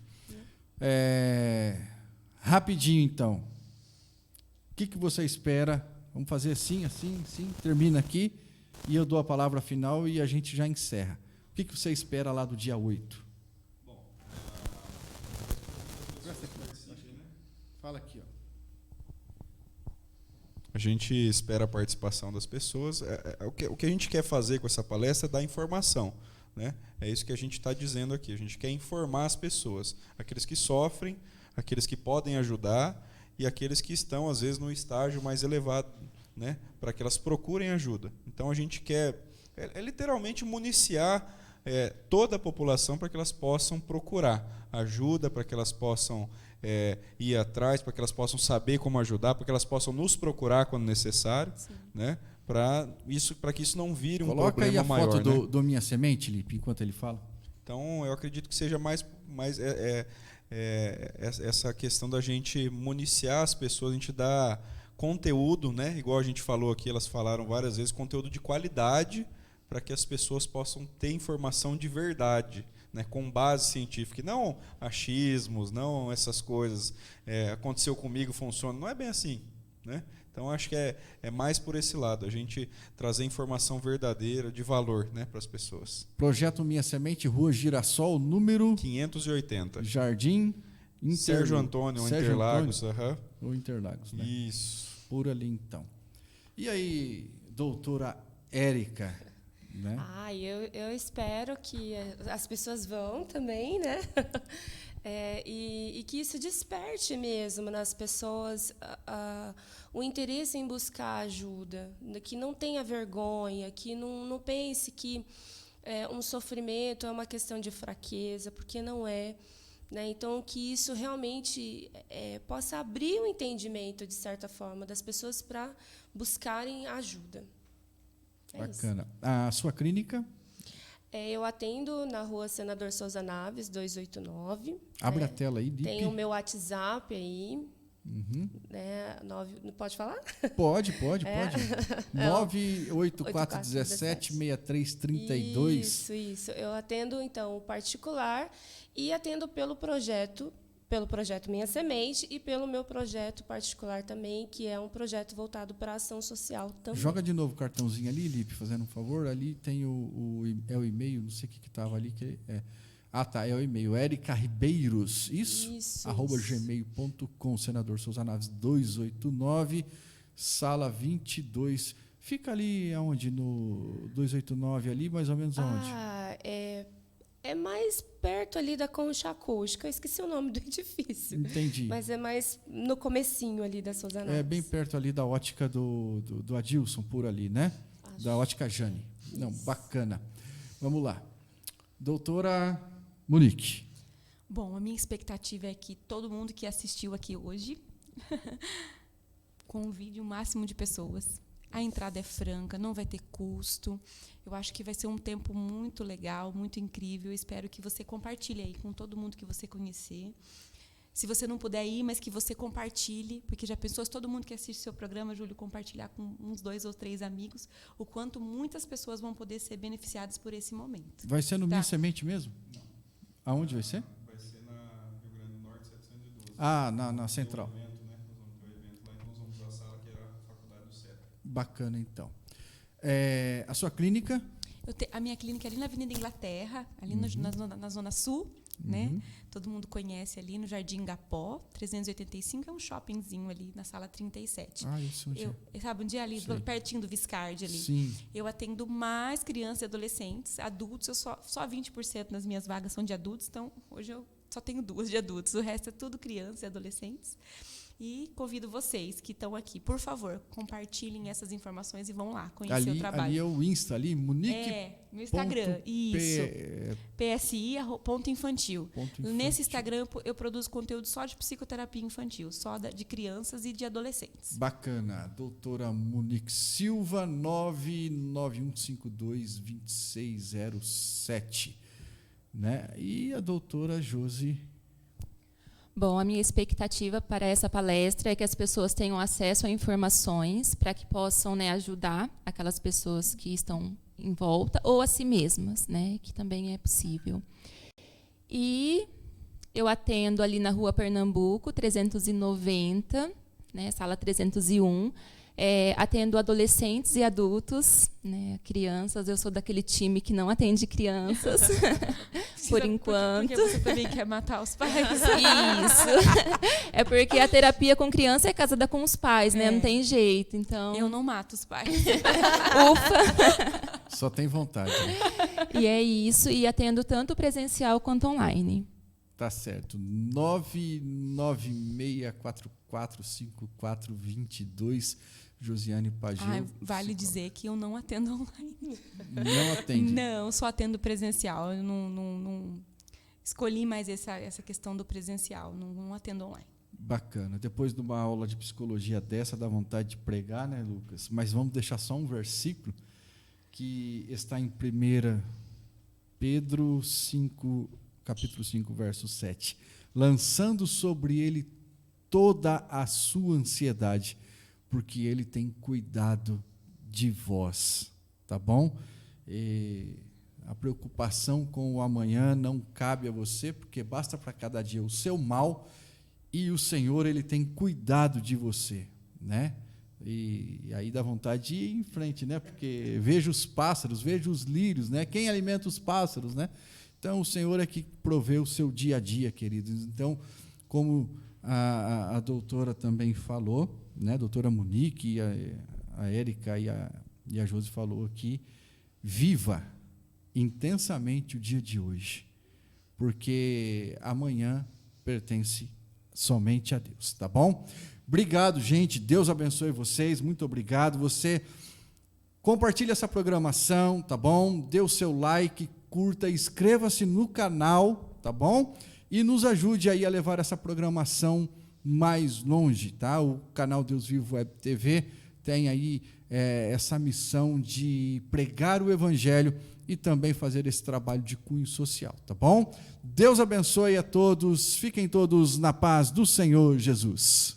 Rapidinho, então. O que você espera? Vamos fazer assim, termina aqui e eu dou a palavra final e a gente já encerra. O que você espera lá do dia 8? Bom, fala aqui, ó. A gente espera a participação das pessoas. O que a gente quer fazer com essa palestra é dar informação, né? É isso que a gente está dizendo aqui. A gente quer informar as pessoas, aqueles que sofrem, aqueles que podem ajudar e aqueles que estão, às vezes, no estágio mais elevado, né? Para que elas procurem ajuda. Então, a gente quer literalmente municiar toda a população para que elas possam procurar ajuda, para que elas possam ir atrás, para que elas possam saber como ajudar, para que elas possam nos procurar quando necessário, né? para que isso não vire um Coloca problema maior. Coloca aí a foto né? do Minha Semente, Lipe, enquanto ele fala. Então, eu acredito que seja mais essa questão da gente municiar as pessoas, a gente dar conteúdo, né? Igual a gente falou aqui, elas falaram várias vezes, conteúdo de qualidade para que as pessoas possam ter informação de verdade, né? Com base científica, e não achismos, não essas coisas, aconteceu comigo, funciona, não é bem assim, né? Então, acho que é mais por esse lado, a gente trazer informação verdadeira, de valor, né, para as pessoas. Projeto Minha Semente, Rua Girassol, número 580. Jardim Sérgio Antônio, Interlagos. Ou Interlagos, né? Isso. Por ali, então. E aí, doutora Érica? Né? Eu espero que as pessoas vão também, né? E que isso desperte mesmo nas pessoas o interesse em buscar ajuda, que não tenha vergonha, que não pense que um sofrimento é uma questão de fraqueza, porque não é. Né? Então, que isso realmente possa abrir o entendimento, de certa forma, das pessoas para buscarem ajuda. Bacana. Isso. A sua clínica? Eu atendo na Rua Senador Souza Naves, 289. Abre a tela aí, Lipe. Tem o meu WhatsApp aí. Uhum. Pode falar? Pode. 984176332. Isso. Eu atendo, então, o particular e atendo pelo projeto Minha Semente e pelo meu projeto particular também, que é um projeto voltado para a ação social também. Joga de novo o cartãozinho ali, Lipe, fazendo um favor. Ali tem o e-mail, não sei o que estava ali. É o e-mail, Érica Ribeiros, isso? @gmail.com, Senador Souza Naves 289, sala 22. Fica ali aonde? No 289 ali, mais ou menos aonde? É mais perto ali da Concha Acústica. Eu esqueci o nome do edifício. Entendi. Mas é mais no comecinho ali da Souza Naves. É bem perto ali da ótica do Adilson, por ali, né? Da ótica Jane. Isso. Não, bacana. Vamos lá. Doutora Monique. Bom, a minha expectativa é que todo mundo que assistiu aqui hoje convide o máximo de pessoas. A entrada é franca, não vai ter custo. Eu acho que vai ser um tempo muito legal, muito incrível. Eu espero que você compartilhe aí com todo mundo que você conhecer. Se você não puder ir, mas que você compartilhe, porque já pensou se todo mundo que assiste seu programa, Júlio, compartilhar com uns 2 ou 3 amigos, o quanto muitas pessoas vão poder ser beneficiadas por esse momento. Vai ser no Minha Semente mesmo? Não. Aonde vai ser? Vai ser na Rio Grande do Norte, 712. Na Central. Nós vamos ter um evento lá, então nós vamos usar a sala que era a Faculdade do CEP. Bacana, então. A sua clínica? A minha clínica é ali na Avenida Inglaterra, ali na Zona Sul, né? Todo mundo conhece ali no Jardim Gapó, 385, é um shoppingzinho ali na sala 37. Isso sabe, um dia ali, pertinho do Viscardi ali. Sim. Eu atendo mais crianças e adolescentes, adultos, eu só 20% das minhas vagas são de adultos, então hoje eu só tenho 2 de adultos, o resto é tudo crianças e adolescentes. E convido vocês que estão aqui, por favor, compartilhem essas informações e vão lá conhecer o trabalho. Ali é o Insta, ali, Monique. No Instagram, isso. PSI.infantil. Nesse Instagram eu produzo conteúdo só de psicoterapia infantil, só de crianças e de adolescentes. Bacana. Doutora Monique Silva, 991522607. Né? E a doutora Josi. Bom, a minha expectativa para essa palestra é que as pessoas tenham acesso a informações para que possam, ajudar aquelas pessoas que estão em volta ou a si mesmas, que também é possível. E eu atendo ali na Rua Pernambuco, 390, sala 301. Atendo adolescentes e adultos, crianças. Eu sou daquele time que não atende crianças, por enquanto. Porque você também quer matar os pais. Isso. É porque a terapia com criança é casada com os pais, não tem jeito. Então... Eu não mato os pais. Ufa! Só tem vontade. E é isso. E atendo tanto presencial quanto online. Tá certo. 996445422. Josiane Pageu. Vale dizer que eu não atendo online. Não atende? Não, só atendo presencial. Eu não escolhi mais essa questão do presencial. Não atendo online. Bacana. Depois de uma aula de psicologia dessa, dá vontade de pregar, né, Lucas? Mas vamos deixar só um versículo que está em 1 Pedro 5, capítulo 5, verso 7. Lançando sobre ele toda a sua ansiedade, porque ele tem cuidado de vós. Tá bom? E a preocupação com o amanhã não cabe a você, porque basta para cada dia o seu mal, e o Senhor, ele tem cuidado de você, né? E aí dá vontade de ir em frente, né? Porque vejo os pássaros, vejo os lírios, né? Quem alimenta os pássaros, né? Então, o Senhor é que provê o seu dia a dia, queridos. Então, como a doutora também falou, né? A doutora Monique, a Érica e a Josi falou aqui, viva intensamente o dia de hoje, porque amanhã pertence somente a Deus, tá bom? Obrigado, gente, Deus abençoe vocês, muito obrigado. Você compartilha essa programação, tá bom? Dê o seu like, curta, inscreva-se no canal, tá bom? E nos ajude aí a levar essa programação mais longe, tá? O canal Deus Vivo Web TV tem aí essa missão de pregar o evangelho e também fazer esse trabalho de cunho social, tá bom? Deus abençoe a todos, fiquem todos na paz do Senhor Jesus.